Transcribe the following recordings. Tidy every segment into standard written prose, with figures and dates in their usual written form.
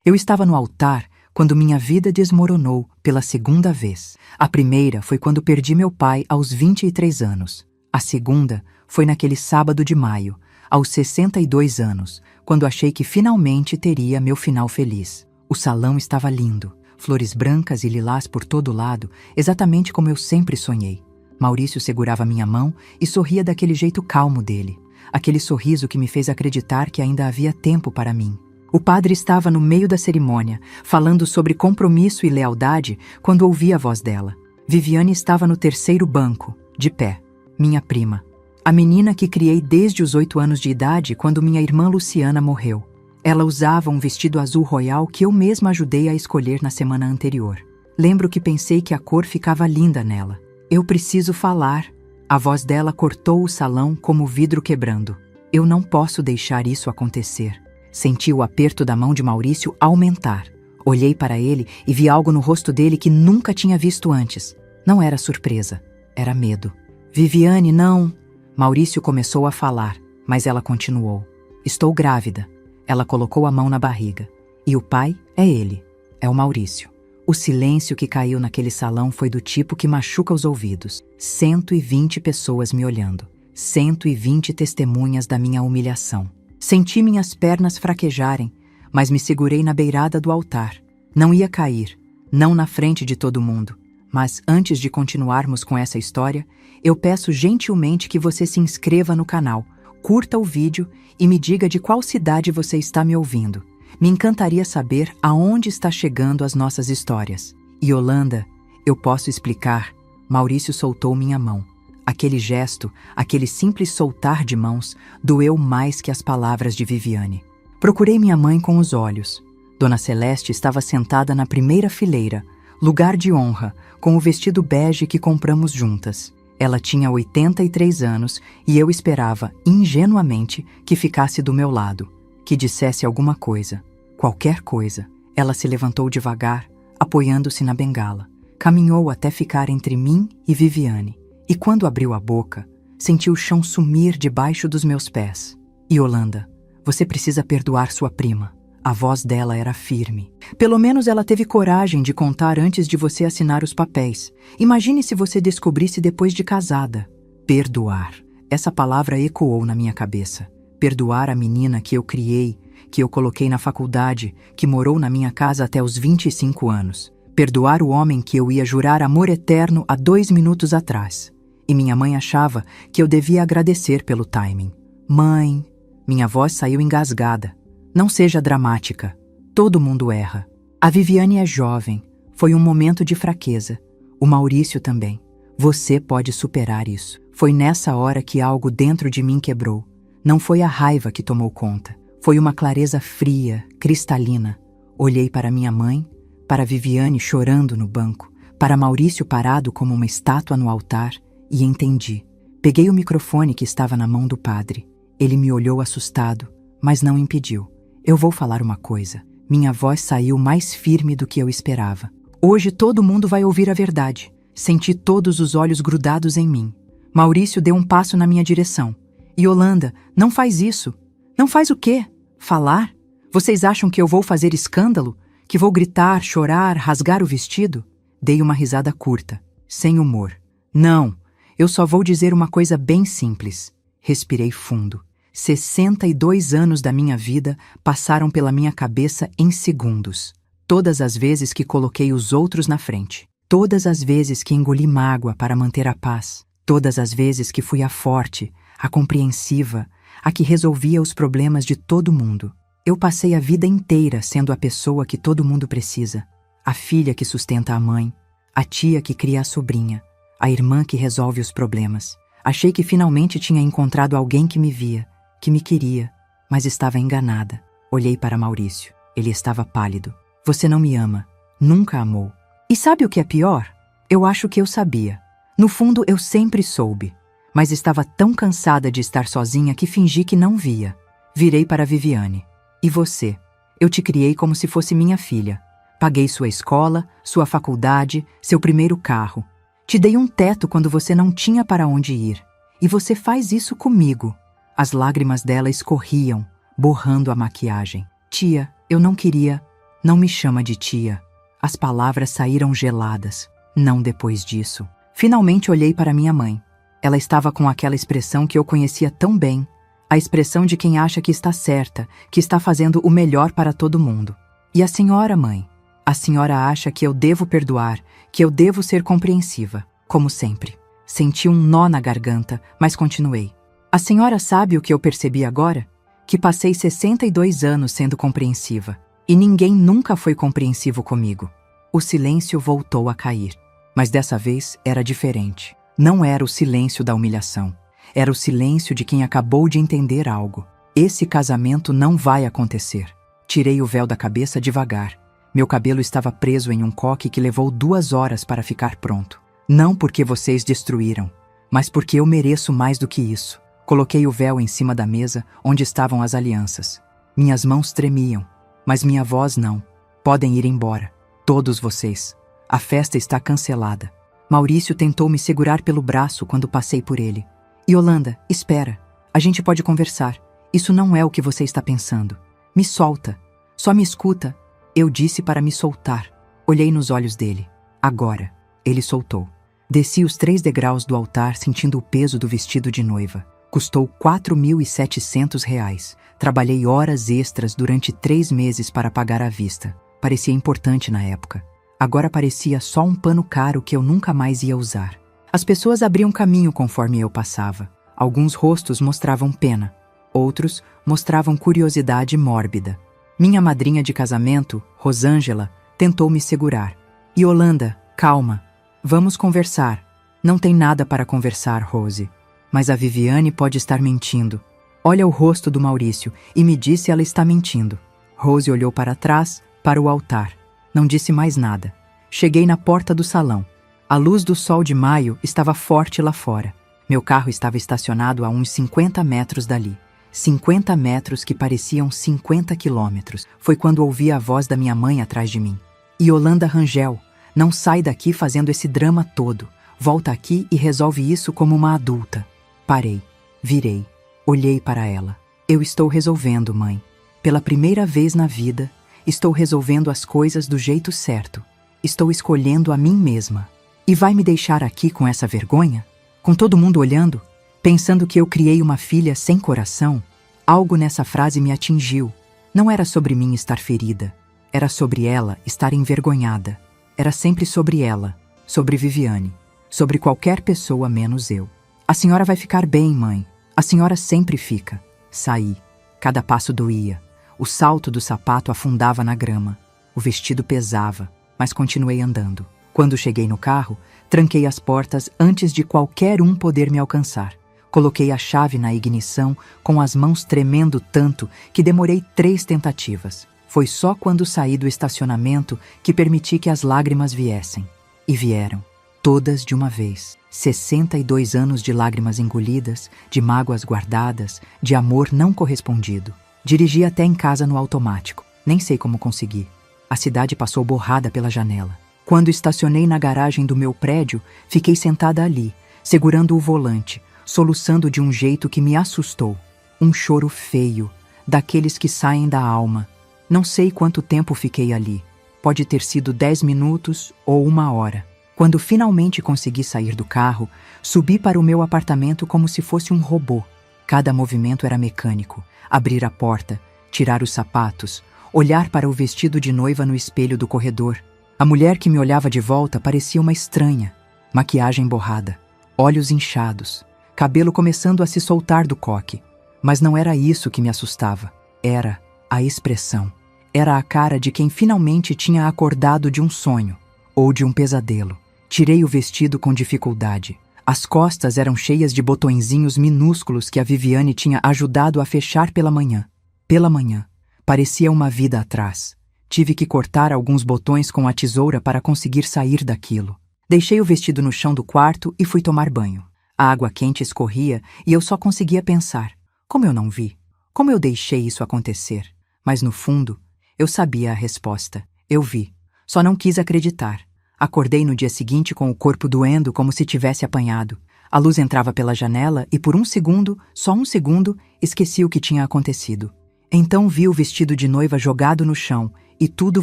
Eu estava no altar quando minha vida desmoronou pela segunda vez. A primeira foi quando perdi meu pai aos 23 anos. A segunda foi naquele sábado de maio, aos 62 anos, quando achei que finalmente teria meu final feliz. O salão estava lindo, flores brancas e lilás por todo lado, exatamente como eu sempre sonhei. Maurício segurava minha mão e sorria daquele jeito calmo dele, aquele sorriso que me fez acreditar que ainda havia tempo para mim. O padre estava no meio da cerimônia, falando sobre compromisso e lealdade, quando ouvi a voz dela. Viviane estava no terceiro banco, de pé, minha prima. A menina que criei desde os 8 anos de idade, quando minha irmã Luciana morreu. Ela usava um vestido azul royal que eu mesma ajudei a escolher na semana anterior. Lembro que pensei que a cor ficava linda nela. Eu preciso falar. A voz dela cortou o salão como vidro quebrando. Eu não posso deixar isso acontecer. Senti o aperto da mão de Maurício aumentar. Olhei para ele e vi algo no rosto dele que nunca tinha visto antes. Não era surpresa, era medo. Viviane, não... Maurício começou a falar, mas ela continuou. Estou grávida. Ela colocou a mão na barriga. E o pai é ele, é o Maurício. O silêncio que caiu naquele salão foi do tipo que machuca os ouvidos. 120 pessoas me olhando. 120 testemunhas da minha humilhação. Senti minhas pernas fraquejarem, mas me segurei na beirada do altar. Não ia cair, não na frente de todo mundo. Mas antes de continuarmos com essa história, eu peço gentilmente que você se inscreva no canal, curta o vídeo e me diga de qual cidade você está me ouvindo. Me encantaria saber aonde está chegando as nossas histórias. Yolanda, eu posso explicar. Maurício soltou minha mão. Aquele gesto, aquele simples soltar de mãos, doeu mais que as palavras de Viviane. Procurei minha mãe com os olhos. Dona Celeste estava sentada na primeira fileira, lugar de honra, com o vestido bege que compramos juntas. Ela tinha 83 anos e eu esperava, ingenuamente, que ficasse do meu lado, que dissesse alguma coisa, qualquer coisa. Ela se levantou devagar, apoiando-se na bengala. Caminhou até ficar entre mim e Viviane. E quando abriu a boca, senti o chão sumir debaixo dos meus pés. Yolanda, você precisa perdoar sua prima. A voz dela era firme. Pelo menos ela teve coragem de contar antes de você assinar os papéis. Imagine se você descobrisse depois de casada. Perdoar. Essa palavra ecoou na minha cabeça. Perdoar a menina que eu criei, que eu coloquei na faculdade, que morou na minha casa até os 25 anos. Perdoar o homem que eu ia jurar amor eterno há 2 minutos atrás. E minha mãe achava que eu devia agradecer pelo timing. Mãe, minha voz saiu engasgada. Não seja dramática. Todo mundo erra. A Viviane é jovem. Foi um momento de fraqueza. O Maurício também. Você pode superar isso. Foi nessa hora que algo dentro de mim quebrou. Não foi a raiva que tomou conta. Foi uma clareza fria, cristalina. Olhei para minha mãe, para Viviane chorando no banco, para Maurício parado como uma estátua no altar, e entendi. Peguei o microfone que estava na mão do padre. Ele me olhou assustado, mas não impediu. Eu vou falar uma coisa. Minha voz saiu mais firme do que eu esperava. Hoje todo mundo vai ouvir a verdade. Senti todos os olhos grudados em mim. Maurício deu um passo na minha direção. Yolanda, não faz isso. Não faz o quê? Falar? Vocês acham que eu vou fazer escândalo? Que vou gritar, chorar, rasgar o vestido? Dei uma risada curta, sem humor. Não, eu só vou dizer uma coisa bem simples. Respirei fundo. 62 anos da minha vida passaram pela minha cabeça em segundos. Todas as vezes que coloquei os outros na frente. Todas as vezes que engoli mágoa para manter a paz. Todas as vezes que fui a forte, a compreensiva, a que resolvia os problemas de todo mundo. Eu passei a vida inteira sendo a pessoa que todo mundo precisa. A filha que sustenta a mãe, a tia que cria a sobrinha, a irmã que resolve os problemas. Achei que finalmente tinha encontrado alguém que me via, que me queria, mas estava enganada. Olhei para Maurício. Ele estava pálido. Você não me ama. Nunca amou. E sabe o que é pior? Eu acho que eu sabia. No fundo, eu sempre soube. Mas estava tão cansada de estar sozinha que fingi que não via. Virei para Viviane. E você? Eu te criei como se fosse minha filha. Paguei sua escola, sua faculdade, seu primeiro carro. Te dei um teto quando você não tinha para onde ir. E você faz isso comigo. As lágrimas dela escorriam, borrando a maquiagem. Tia, eu não queria. Não me chama de tia. As palavras saíram geladas. Não depois disso. Finalmente olhei para minha mãe. Ela estava com aquela expressão que eu conhecia tão bem. A expressão de quem acha que está certa, que está fazendo o melhor para todo mundo. E a senhora, mãe? A senhora acha que eu devo perdoar, que eu devo ser compreensiva, como sempre. Senti um nó na garganta, mas continuei. A senhora sabe o que eu percebi agora? Que passei 62 anos sendo compreensiva. E ninguém nunca foi compreensivo comigo. O silêncio voltou a cair. Mas dessa vez era diferente. Não era o silêncio da humilhação. Era o silêncio de quem acabou de entender algo. Esse casamento não vai acontecer. Tirei o véu da cabeça devagar. Meu cabelo estava preso em um coque que levou 2 horas para ficar pronto. Não porque vocês destruíram, mas porque eu mereço mais do que isso. Coloquei o véu em cima da mesa onde estavam as alianças. Minhas mãos tremiam, mas minha voz não. Podem ir embora. Todos vocês. A festa está cancelada. Maurício tentou me segurar pelo braço quando passei por ele. Yolanda, espera. A gente pode conversar. Isso não é o que você está pensando. Me solta. Só me escuta. Eu disse para me soltar. Olhei nos olhos dele. Agora. Ele soltou. Desci os 3 degraus do altar sentindo o peso do vestido de noiva. Custou R$ 4.700. Trabalhei horas extras durante 3 meses para pagar à vista. Parecia importante na época. Agora parecia só um pano caro que eu nunca mais ia usar. As pessoas abriam caminho conforme eu passava. Alguns rostos mostravam pena. Outros mostravam curiosidade mórbida. Minha madrinha de casamento, Rosângela, tentou me segurar. Yolanda, calma. Vamos conversar. Não tem nada para conversar, Rose. Mas a Viviane pode estar mentindo. Olha o rosto do Maurício e me diz se ela está mentindo. Rose olhou para trás, para o altar. Não disse mais nada. Cheguei na porta do salão. A luz do sol de maio estava forte lá fora. Meu carro estava estacionado a uns 50 metros dali. 50 metros que pareciam 50 quilômetros. Foi quando ouvi a voz da minha mãe atrás de mim. Yolanda Rangel, não sai daqui fazendo esse drama todo. Volta aqui e resolve isso como uma adulta. Parei, virei, olhei para ela. Eu estou resolvendo, mãe. Pela primeira vez na vida, estou resolvendo as coisas do jeito certo. Estou escolhendo a mim mesma. E vai me deixar aqui com essa vergonha? Com todo mundo olhando? Pensando que eu criei uma filha sem coração? Algo nessa frase me atingiu. Não era sobre mim estar ferida. Era sobre ela estar envergonhada. Era sempre sobre ela, sobre Viviane, sobre qualquer pessoa menos eu. A senhora vai ficar bem, mãe. A senhora sempre fica. Saí. Cada passo doía. O salto do sapato afundava na grama. O vestido pesava, mas continuei andando. Quando cheguei no carro, tranquei as portas antes de qualquer um poder me alcançar. Coloquei a chave na ignição com as mãos tremendo tanto que demorei 3 tentativas. Foi só quando saí do estacionamento que permiti que as lágrimas viessem. E vieram. Todas de uma vez. 62 anos de lágrimas engolidas, de mágoas guardadas, de amor não correspondido. Dirigi até em casa no automático. Nem sei como consegui. A cidade passou borrada pela janela. Quando estacionei na garagem do meu prédio, fiquei sentada ali, segurando o volante, soluçando de um jeito que me assustou. Um choro feio, daqueles que saem da alma. Não sei quanto tempo fiquei ali. Pode ter sido 10 minutos ou 1 hora. Quando finalmente consegui sair do carro, subi para o meu apartamento como se fosse um robô. Cada movimento era mecânico. Abrir a porta, tirar os sapatos, olhar para o vestido de noiva no espelho do corredor. A mulher que me olhava de volta parecia uma estranha. Maquiagem borrada, olhos inchados, cabelo começando a se soltar do coque. Mas não era isso que me assustava. Era a expressão. Era a cara de quem finalmente tinha acordado de um sonho ou de um pesadelo. Tirei o vestido com dificuldade. As costas eram cheias de botõezinhos minúsculos que a Viviane tinha ajudado a fechar pela manhã. Pela manhã. Parecia uma vida atrás. Tive que cortar alguns botões com a tesoura para conseguir sair daquilo. Deixei o vestido no chão do quarto e fui tomar banho. A água quente escorria e eu só conseguia pensar. Como eu não vi? Como eu deixei isso acontecer? Mas no fundo, eu sabia a resposta. Eu vi. Só não quis acreditar. Acordei no dia seguinte com o corpo doendo como se tivesse apanhado. A luz entrava pela janela e por 1 segundo, só 1 segundo, esqueci o que tinha acontecido. Então vi o vestido de noiva jogado no chão e tudo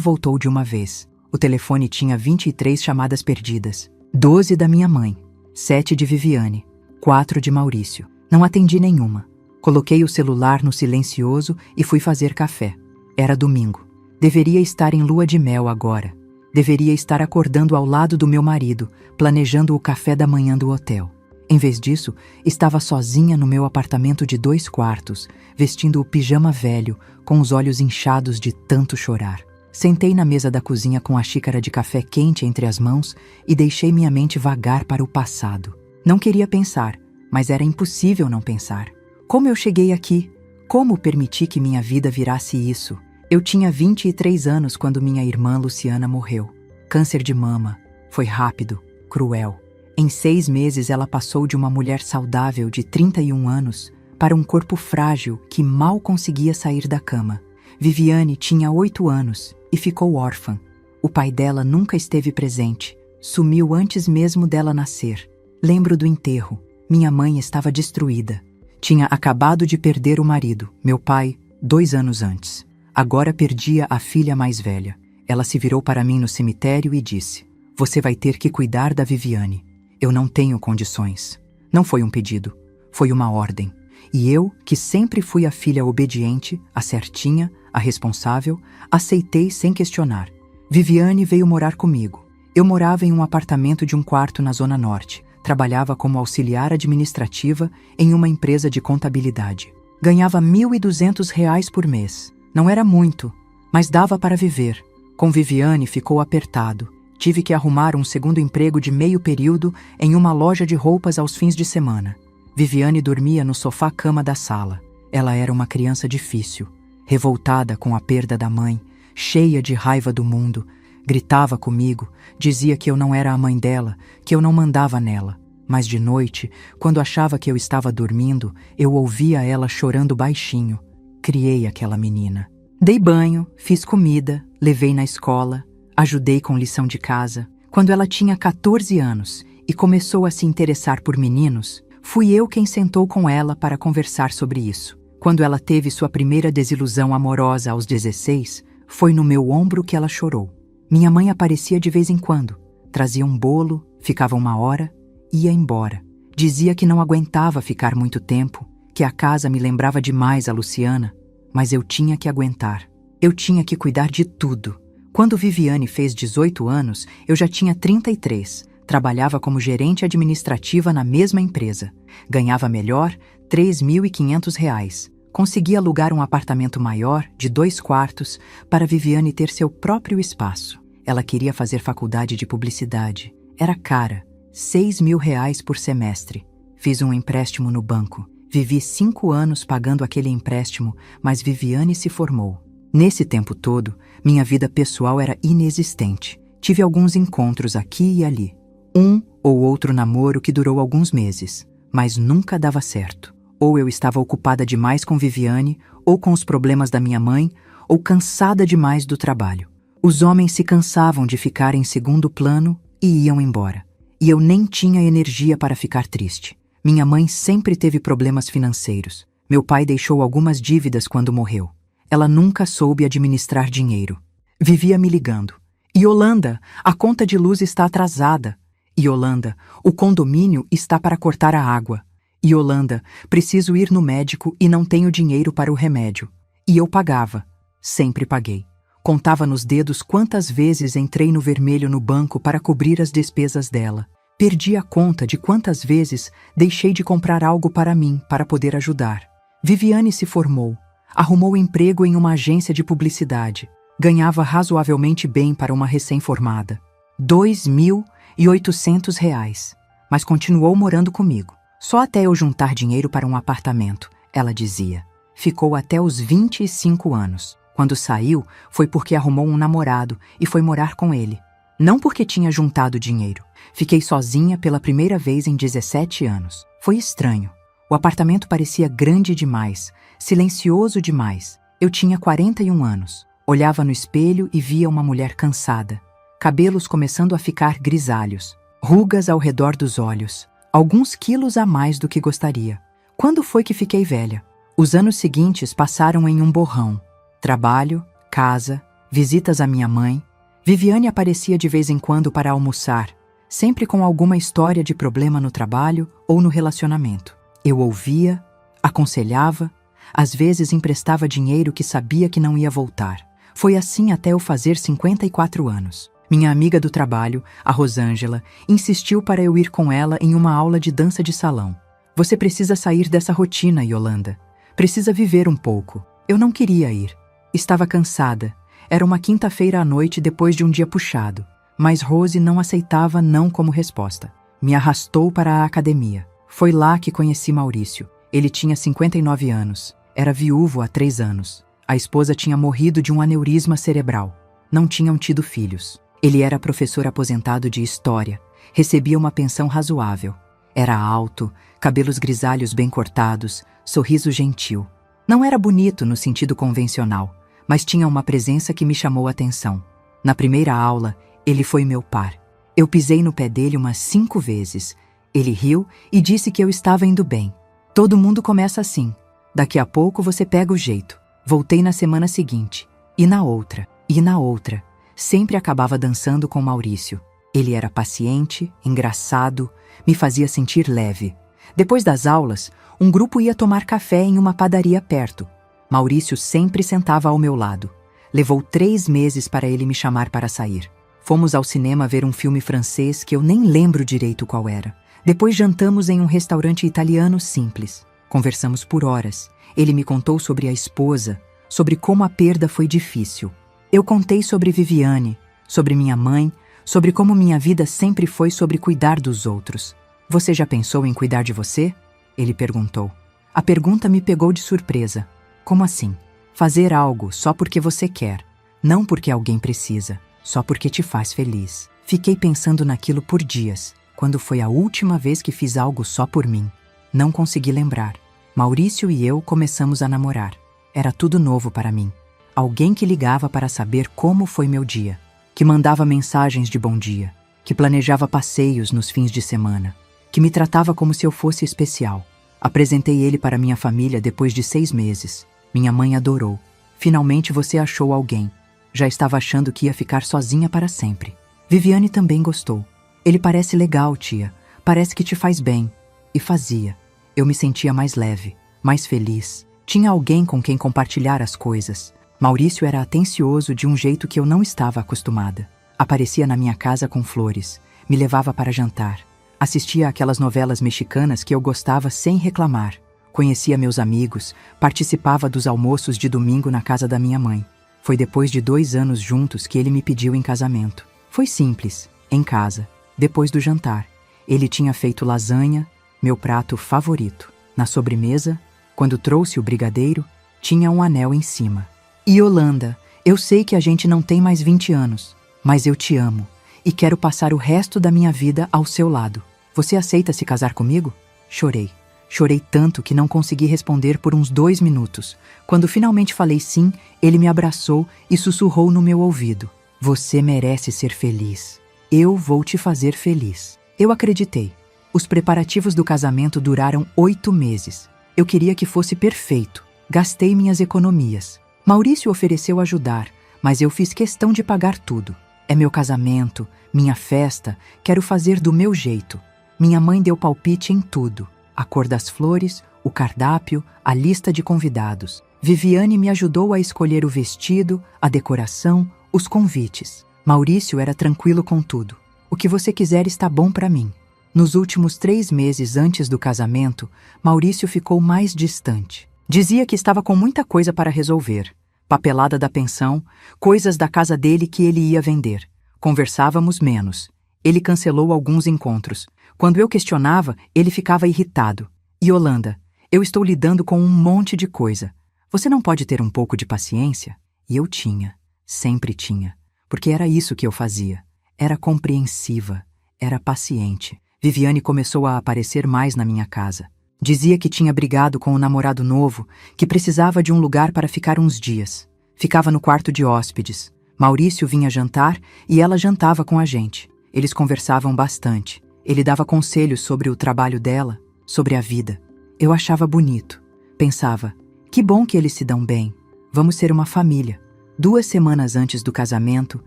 voltou de uma vez. O telefone tinha 23 chamadas perdidas. 12 da minha mãe, 7 de Viviane, 4 de Maurício. Não atendi nenhuma. Coloquei o celular no silencioso e fui fazer café. Era domingo. Deveria estar em lua de mel agora. Deveria estar acordando ao lado do meu marido, planejando o café da manhã do hotel. Em vez disso, estava sozinha no meu apartamento de 2 quartos, vestindo o pijama velho, com os olhos inchados de tanto chorar. Sentei na mesa da cozinha com a xícara de café quente entre as mãos e deixei minha mente vagar para o passado. Não queria pensar, mas era impossível não pensar. Como eu cheguei aqui? Como permiti que minha vida virasse isso? Eu tinha 23 anos quando minha irmã Luciana morreu. Câncer de mama. Foi rápido, cruel. Em 6 meses ela passou de uma mulher saudável de 31 anos para um corpo frágil que mal conseguia sair da cama. Viviane tinha 8 anos e ficou órfã. O pai dela nunca esteve presente. Sumiu antes mesmo dela nascer. Lembro do enterro. Minha mãe estava destruída. Tinha acabado de perder o marido, meu pai, 2 anos antes. Agora perdia a filha mais velha. Ela se virou para mim no cemitério e disse: "Você vai ter que cuidar da Viviane. Eu não tenho condições." Não foi um pedido, foi uma ordem. E eu, que sempre fui a filha obediente, a certinha, a responsável, aceitei sem questionar. Viviane veio morar comigo. Eu morava em um apartamento de 1 quarto na Zona Norte. Trabalhava como auxiliar administrativa em uma empresa de contabilidade. Ganhava R$ 1.200 por mês. Não era muito, mas dava para viver. Com Viviane ficou apertado. Tive que arrumar um segundo emprego de meio período em uma loja de roupas aos fins de semana. Viviane dormia no sofá-cama da sala. Ela era uma criança difícil, revoltada com a perda da mãe, cheia de raiva do mundo. Gritava comigo, dizia que eu não era a mãe dela, que eu não mandava nela. Mas de noite, quando achava que eu estava dormindo, eu ouvia ela chorando baixinho. Criei aquela menina. Dei banho, fiz comida, levei na escola, ajudei com lição de casa. Quando ela tinha 14 anos e começou a se interessar por meninos, fui eu quem sentou com ela para conversar sobre isso. Quando ela teve sua primeira desilusão amorosa aos 16, foi no meu ombro que ela chorou. Minha mãe aparecia de vez em quando, trazia um bolo, ficava 1 hora, ia embora. Dizia que não aguentava ficar muito tempo, que a casa me lembrava demais a Luciana, mas eu tinha que aguentar. Eu tinha que cuidar de tudo. Quando Viviane fez 18 anos, eu já tinha 33. Trabalhava como gerente administrativa na mesma empresa. Ganhava melhor, R$ 3.500. Consegui alugar um apartamento maior, de 2 quartos, para Viviane ter seu próprio espaço. Ela queria fazer faculdade de publicidade. Era cara, R$ 6.000 por semestre. Fiz um empréstimo no banco. Vivi 5 anos pagando aquele empréstimo, mas Viviane se formou. Nesse tempo todo, minha vida pessoal era inexistente. Tive alguns encontros aqui e ali. Um ou outro namoro que durou alguns meses, mas nunca dava certo. Ou eu estava ocupada demais com Viviane, ou com os problemas da minha mãe, ou cansada demais do trabalho. Os homens se cansavam de ficar em segundo plano e iam embora. E eu nem tinha energia para ficar triste. Minha mãe sempre teve problemas financeiros. Meu pai deixou algumas dívidas quando morreu. Ela nunca soube administrar dinheiro. Vivia me ligando. "Yolanda, a conta de luz está atrasada." "Yolanda, o condomínio está para cortar a água." "Yolanda, preciso ir no médico e não tenho dinheiro para o remédio." E eu pagava. Sempre paguei. Contava nos dedos quantas vezes entrei no vermelho no banco para cobrir as despesas dela. Perdi a conta de quantas vezes deixei de comprar algo para mim para poder ajudar. Viviane se formou. Arrumou emprego em uma agência de publicidade. Ganhava razoavelmente bem para uma recém-formada. R$ 2.800. Mas continuou morando comigo. Só até eu juntar dinheiro para um apartamento, ela dizia. Ficou até os 25 anos. Quando saiu, foi porque arrumou um namorado e foi morar com ele. Não porque tinha juntado dinheiro. Fiquei sozinha pela primeira vez em 17 anos. Foi estranho. O apartamento parecia grande demais, silencioso demais. Eu tinha 41 anos. Olhava no espelho e via uma mulher cansada. Cabelos começando a ficar grisalhos. Rugas ao redor dos olhos. Alguns quilos a mais do que gostaria. Quando foi que fiquei velha? Os anos seguintes passaram em um borrão. Trabalho, casa, visitas à minha mãe. Viviane aparecia de vez em quando para almoçar, sempre com alguma história de problema no trabalho ou no relacionamento. Eu ouvia, aconselhava, às vezes emprestava dinheiro que sabia que não ia voltar. Foi assim até eu fazer 54 anos. Minha amiga do trabalho, a Rosângela, insistiu para eu ir com ela em uma aula de dança de salão. Você precisa sair dessa rotina, Yolanda. Precisa viver um pouco. Eu não queria ir. Estava cansada. Era uma quinta-feira à noite depois de um dia puxado. Mas Rose não aceitava não como resposta. Me arrastou para a academia. Foi lá que conheci Maurício. Ele tinha 59 anos. Era viúvo há 3 anos. A esposa tinha morrido de um aneurisma cerebral. Não tinham tido filhos. Ele era professor aposentado de história. Recebia uma pensão razoável. Era alto, cabelos grisalhos bem cortados, sorriso gentil. Não era bonito no sentido convencional, mas tinha uma presença que me chamou a atenção. Na primeira aula, ele foi meu par. Eu pisei no pé dele umas 5 vezes. Ele riu e disse que eu estava indo bem. Todo mundo começa assim. Daqui a pouco você pega o jeito. Voltei na semana seguinte. E na outra. E na outra. Sempre acabava dançando com Maurício. Ele era paciente, engraçado, me fazia sentir leve. Depois das aulas, um grupo ia tomar café em uma padaria perto. Maurício sempre sentava ao meu lado. Levou 3 meses para ele me chamar para sair. Fomos ao cinema ver um filme francês que eu nem lembro direito qual era. Depois jantamos em um restaurante italiano simples. Conversamos por horas. Ele me contou sobre a esposa, sobre como a perda foi difícil. Eu contei sobre Viviane, sobre minha mãe, sobre como minha vida sempre foi sobre cuidar dos outros. Você já pensou em cuidar de você? Ele perguntou. A pergunta me pegou de surpresa. Como assim? Fazer algo só porque você quer, não porque alguém precisa, só porque te faz feliz. Fiquei pensando naquilo por dias. Quando foi a última vez que fiz algo só por mim? Não consegui lembrar. Maurício e eu começamos a namorar. Era tudo novo para mim. Alguém que ligava para saber como foi meu dia, que mandava mensagens de bom dia, que planejava passeios nos fins de semana, que me tratava como se eu fosse especial. Apresentei ele para minha família depois de 6 meses. Minha mãe adorou. Finalmente você achou alguém. Já estava achando que ia ficar sozinha para sempre. Viviane também gostou. Ele parece legal, tia. Parece que te faz bem. E fazia. Eu me sentia mais leve, mais feliz. Tinha alguém com quem compartilhar as coisas. Maurício era atencioso de um jeito que eu não estava acostumada. Aparecia na minha casa com flores, me levava para jantar. Assistia àquelas novelas mexicanas que eu gostava sem reclamar. Conhecia meus amigos, participava dos almoços de domingo na casa da minha mãe. Foi depois de 2 anos juntos que ele me pediu em casamento. Foi simples, em casa, depois do jantar. Ele tinha feito lasanha, meu prato favorito. Na sobremesa, quando trouxe o brigadeiro, tinha um anel em cima. Yolanda, eu sei que a gente não tem mais 20 anos, mas eu te amo e quero passar o resto da minha vida ao seu lado. Você aceita se casar comigo? Chorei. Chorei tanto que não consegui responder por uns 2 minutos. Quando finalmente falei sim, ele me abraçou e sussurrou no meu ouvido. Você merece ser feliz. Eu vou te fazer feliz. Eu acreditei. Os preparativos do casamento duraram 8 meses. Eu queria que fosse perfeito. Gastei minhas economias. Maurício ofereceu ajudar, mas eu fiz questão de pagar tudo. É meu casamento, minha festa, quero fazer do meu jeito. Minha mãe deu palpite em tudo. A cor das flores, o cardápio, a lista de convidados. Viviane me ajudou a escolher o vestido, a decoração, os convites. Maurício era tranquilo com tudo. O que você quiser está bom para mim. Nos últimos 3 meses antes do casamento, Maurício ficou mais distante. Dizia que estava com muita coisa para resolver. Papelada da pensão, coisas da casa dele que ele ia vender. Conversávamos menos. Ele cancelou alguns encontros. Quando eu questionava, ele ficava irritado. Yolanda, eu estou lidando com um monte de coisa. Você não pode ter um pouco de paciência? E eu tinha. Sempre tinha. Porque era isso que eu fazia. Era compreensiva. Era paciente. Viviane começou a aparecer mais na minha casa. Dizia que tinha brigado com o namorado novo, que precisava de um lugar para ficar uns dias. Ficava no quarto de hóspedes. Maurício vinha jantar e ela jantava com a gente. Eles conversavam bastante. Ele dava conselhos sobre o trabalho dela, sobre a vida. Eu achava bonito. Pensava, que bom que eles se dão bem. Vamos ser uma família. 2 semanas antes do casamento,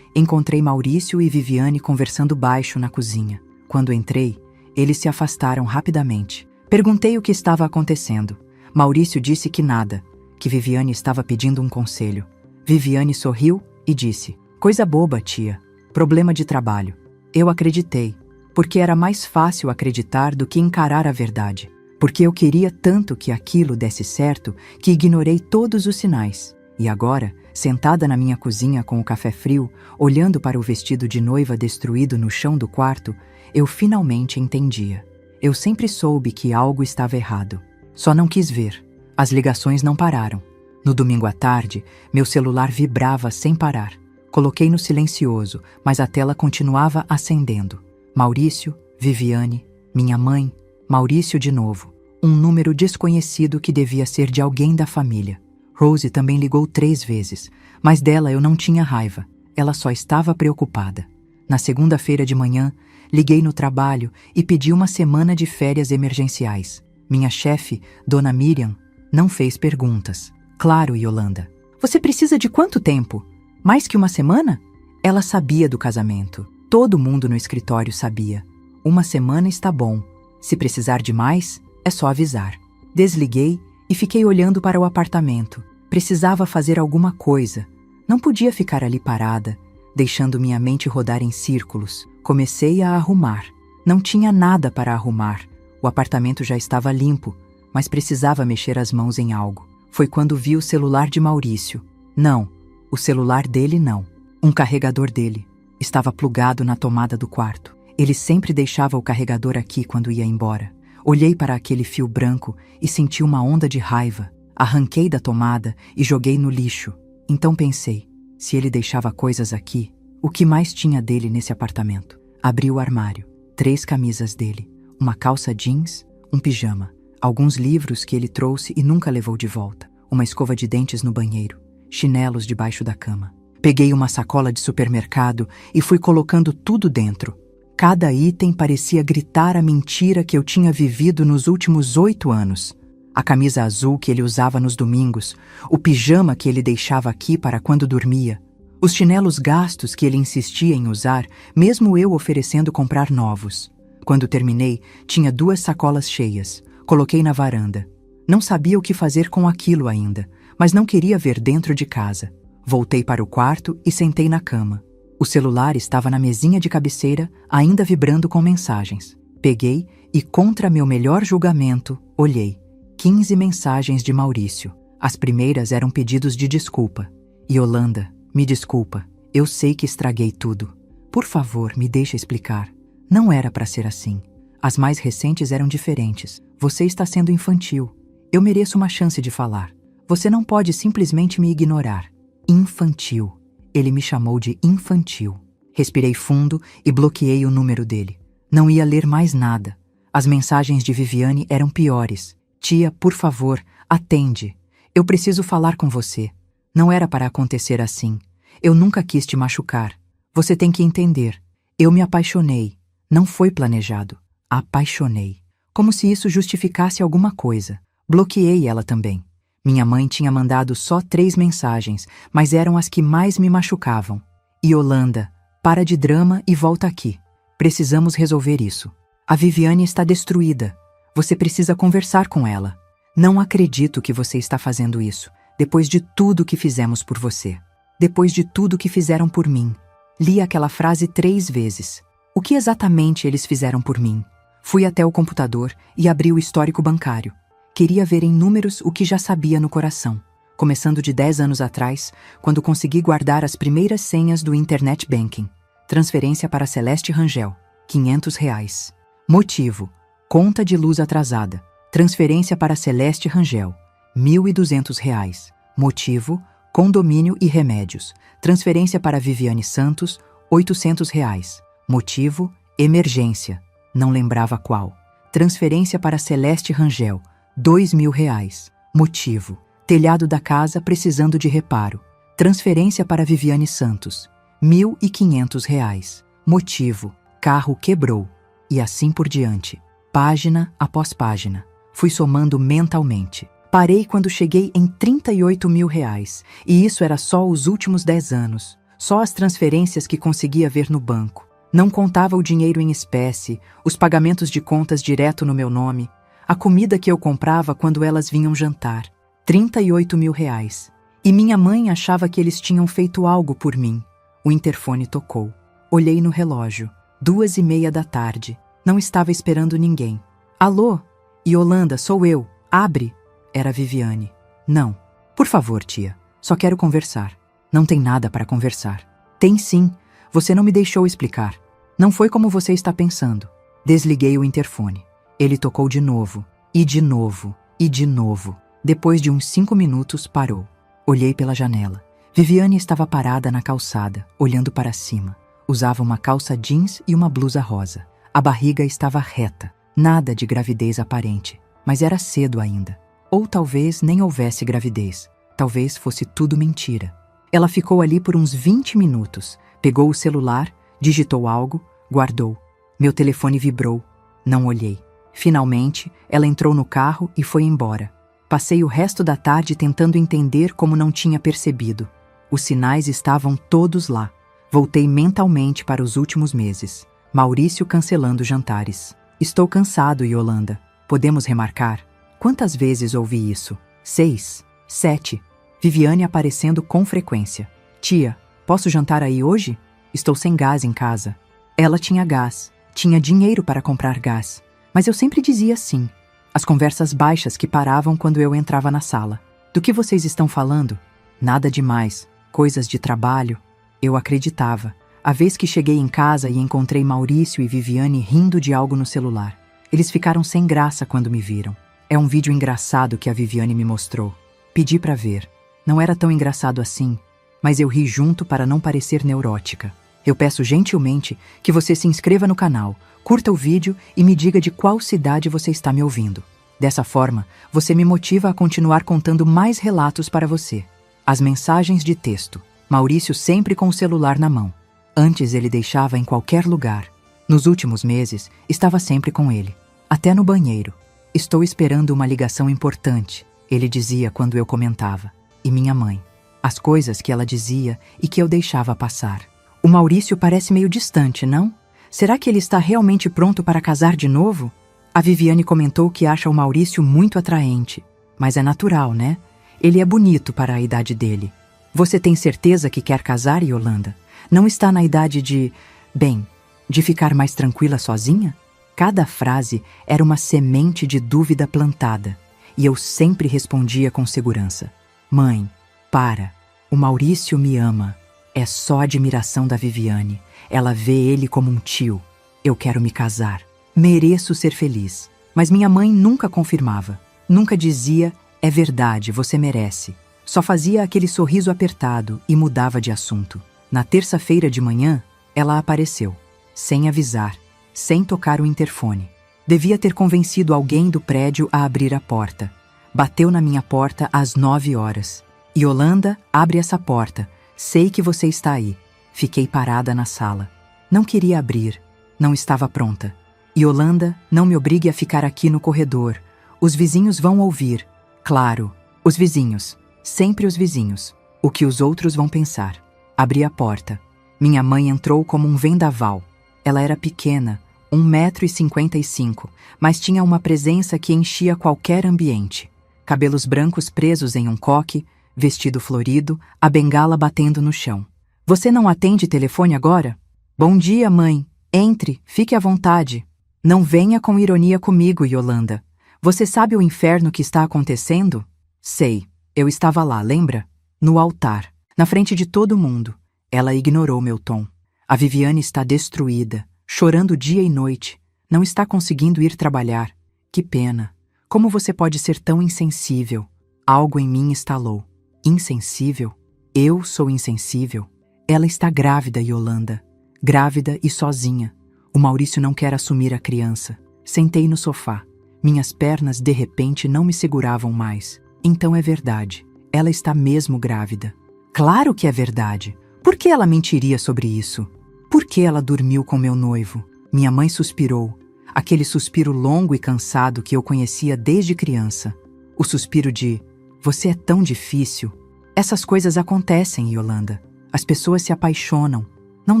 encontrei Maurício e Viviane conversando baixo na cozinha. Quando entrei, eles se afastaram rapidamente. Perguntei o que estava acontecendo. Maurício disse que nada, que Viviane estava pedindo um conselho. Viviane sorriu e disse: "Coisa boba, tia. Problema de trabalho." Eu acreditei, porque era mais fácil acreditar do que encarar a verdade. Porque eu queria tanto que aquilo desse certo que ignorei todos os sinais. E agora, sentada na minha cozinha com o café frio, olhando para o vestido de noiva destruído no chão do quarto, eu finalmente entendia. Eu sempre soube que algo estava errado. Só não quis ver. As ligações não pararam. No domingo à tarde, meu celular vibrava sem parar. Coloquei no silencioso, mas a tela continuava acendendo. Maurício, Viviane, minha mãe, Maurício de novo. Um número desconhecido que devia ser de alguém da família. Rose também ligou 3 vezes, mas dela eu não tinha raiva. Ela só estava preocupada. Na segunda-feira de manhã, liguei no trabalho e pedi uma semana de férias emergenciais. Minha chefe, Dona Miriam, não fez perguntas. "Claro, Yolanda. Você precisa de quanto tempo? Mais que uma semana?" Ela sabia do casamento. Todo mundo no escritório sabia. 1 semana está bom. Se precisar de mais, é só avisar. Desliguei e fiquei olhando para o apartamento. Precisava fazer alguma coisa. Não podia ficar ali parada, deixando minha mente rodar em círculos. Comecei a arrumar. Não tinha nada para arrumar. O apartamento já estava limpo, mas precisava mexer as mãos em algo. Foi quando vi o celular de Maurício. Não, o celular dele não. Um carregador dele. Estava plugado na tomada do quarto. Ele sempre deixava o carregador aqui quando ia embora. Olhei para aquele fio branco e senti uma onda de raiva. Arranquei da tomada e joguei no lixo. Então pensei, se ele deixava coisas aqui, o que mais tinha dele nesse apartamento? Abri o armário. 3 camisas dele, uma calça jeans, um pijama, alguns livros que ele trouxe e nunca levou de volta, uma escova de dentes no banheiro, chinelos debaixo da cama. Peguei uma sacola de supermercado e fui colocando tudo dentro. Cada item parecia gritar a mentira que eu tinha vivido nos últimos 8 anos. A camisa azul que ele usava nos domingos, o pijama que ele deixava aqui para quando dormia, os chinelos gastos que ele insistia em usar, mesmo eu oferecendo comprar novos. Quando terminei, tinha 2 sacolas cheias. Coloquei na varanda. Não sabia o que fazer com aquilo ainda, mas não queria ver dentro de casa. Voltei para o quarto e sentei na cama. O celular estava na mesinha de cabeceira, ainda vibrando com mensagens. Peguei e, contra meu melhor julgamento, olhei. 15 mensagens de Maurício. As primeiras eram pedidos de desculpa. "Yolanda, me desculpa. Eu sei que estraguei tudo. Por favor, me deixa explicar. Não era para ser assim. As mais recentes eram diferentes. Você está sendo infantil. Eu mereço uma chance de falar. Você não pode simplesmente me ignorar." Infantil. Ele me chamou de infantil. Respirei fundo e bloqueei o número dele. Não ia ler mais nada. As mensagens de Viviane eram piores. "Tia, por favor, atende. Eu preciso falar com você. Não era para acontecer assim. Eu nunca quis te machucar. Você tem que entender. Eu me apaixonei. Não foi planejado. Apaixonei." Como se isso justificasse alguma coisa. Bloqueei ela também. Minha mãe tinha mandado só 3 mensagens, mas eram as que mais me machucavam. "Yolanda, para de drama e volta aqui. Precisamos resolver isso. A Viviane está destruída. Você precisa conversar com ela. Não acredito que você está fazendo isso, depois de tudo que fizemos por você. Depois de tudo que fizeram por mim." Li aquela frase 3 vezes. O que exatamente eles fizeram por mim? Fui até o computador e abri o histórico bancário. Queria ver em números o que já sabia no coração. Começando de 10 anos atrás, quando consegui guardar as primeiras senhas do Internet Banking. Transferência para Celeste Rangel, R$ 500. Motivo: conta de luz atrasada. Transferência para Celeste Rangel, R$ 1.200. Motivo: condomínio e remédios. Transferência para Viviane Santos, R$ 800. Motivo: emergência. Não lembrava qual. Transferência para Celeste Rangel, R$ 2.000. Motivo: telhado da casa precisando de reparo. Transferência para Viviane Santos, R$ 1.500. Motivo: carro quebrou. E assim por diante. Página após página. Fui somando mentalmente. Parei quando cheguei em 38 mil reais, e isso era só os últimos 10 anos, só as transferências que conseguia ver no banco. Não contava o dinheiro em espécie, os pagamentos de contas direto no meu nome, a comida que eu comprava quando elas vinham jantar. 38 mil reais. E minha mãe achava que eles tinham feito algo por mim. O interfone tocou. Olhei no relógio. 2:30 da tarde. Não estava esperando ninguém. Alô? Yolanda, sou eu. Abre. Era a Viviane. Não. Por favor, tia. Só quero conversar. Não tem nada para conversar. Tem sim. Você não me deixou explicar. Não foi como você está pensando. Desliguei o interfone. Ele tocou de novo. E de novo. E de novo. Depois de uns 5 minutos, parou. Olhei pela janela. Viviane estava parada na calçada, olhando para cima. Usava uma calça jeans e uma blusa rosa. A barriga estava reta. Nada de gravidez aparente. Mas era cedo ainda. Ou talvez nem houvesse gravidez. Talvez fosse tudo mentira. Ela ficou ali por uns 20 minutos. Pegou o celular, digitou algo, guardou. Meu telefone vibrou. Não olhei. Finalmente, ela entrou no carro e foi embora. Passei o resto da tarde tentando entender como não tinha percebido. Os sinais estavam todos lá. Voltei mentalmente para os últimos meses. Maurício cancelando jantares. Estou cansado, Yolanda. Podemos remarcar? Quantas vezes ouvi isso? 6, 7. Viviane aparecendo com frequência. Tia, posso jantar aí hoje? Estou sem gás em casa. Ela tinha gás. Tinha dinheiro para comprar gás. Mas eu sempre dizia sim. As conversas baixas que paravam quando eu entrava na sala. Do que vocês estão falando? Nada demais. Coisas de trabalho. Eu acreditava. A vez que cheguei em casa e encontrei Maurício e Viviane rindo de algo no celular. Eles ficaram sem graça quando me viram. É um vídeo engraçado que a Viviane me mostrou. Pedi para ver. Não era tão engraçado assim, mas eu ri junto para não parecer neurótica. Eu peço gentilmente que você se inscreva no canal, curta o vídeo e me diga de qual cidade você está me ouvindo. Dessa forma, você me motiva a continuar contando mais relatos para você. As mensagens de texto. Maurício sempre com o celular na mão. Antes ele deixava em qualquer lugar. Nos últimos meses, estava sempre com ele. Até no banheiro. Estou esperando uma ligação importante, ele dizia quando eu comentava. E minha mãe. As coisas que ela dizia e que eu deixava passar. O Maurício parece meio distante, não? Será que ele está realmente pronto para casar de novo? A Viviane comentou que acha o Maurício muito atraente. Mas é natural, né? Ele é bonito para a idade dele. Você tem certeza que quer casar, Yolanda? Não está na idade de ficar mais tranquila sozinha? Cada frase era uma semente de dúvida plantada. E eu sempre respondia com segurança. Mãe, para. O Maurício me ama. É só admiração da Viviane. Ela vê ele como um tio. Eu quero me casar. Mereço ser feliz. Mas minha mãe nunca confirmava. Nunca dizia, é verdade, você merece. Só fazia aquele sorriso apertado e mudava de assunto. Na terça-feira de manhã, ela apareceu. Sem avisar, sem tocar o interfone. Devia ter convencido alguém do prédio a abrir a porta. Bateu na minha porta às 9 horas. Yolanda, abre essa porta. Sei que você está aí. Fiquei parada na sala. Não queria abrir. Não estava pronta. Yolanda, não me obrigue a ficar aqui no corredor. Os vizinhos vão ouvir. Claro, os vizinhos. Sempre os vizinhos. O que os outros vão pensar. Abri a porta. Minha mãe entrou como um vendaval. Ela era pequena, 1,55 m, mas tinha uma presença que enchia qualquer ambiente. Cabelos brancos presos em um coque, vestido florido, a bengala batendo no chão. Você não atende telefone agora? Bom dia, mãe. Entre, fique à vontade. Não venha com ironia comigo, Yolanda. Você sabe o inferno que está acontecendo? Sei. Eu estava lá, lembra? No altar, na frente de todo mundo. Ela ignorou meu tom. A Viviane está destruída, chorando dia e noite. Não está conseguindo ir trabalhar. Que pena. Como você pode ser tão insensível? Algo em mim estalou. Insensível? Eu sou insensível? Ela está grávida, Yolanda. Grávida e sozinha. O Maurício não quer assumir a criança. Sentei no sofá. Minhas pernas, de repente, não me seguravam mais. Então é verdade. Ela está mesmo grávida. Claro que é verdade. Por que ela mentiria sobre isso? Por que ela dormiu com meu noivo? Minha mãe suspirou. Aquele suspiro longo e cansado que eu conhecia desde criança. O suspiro de "Você é tão difícil". Essas coisas acontecem, Yolanda. As pessoas se apaixonam. Não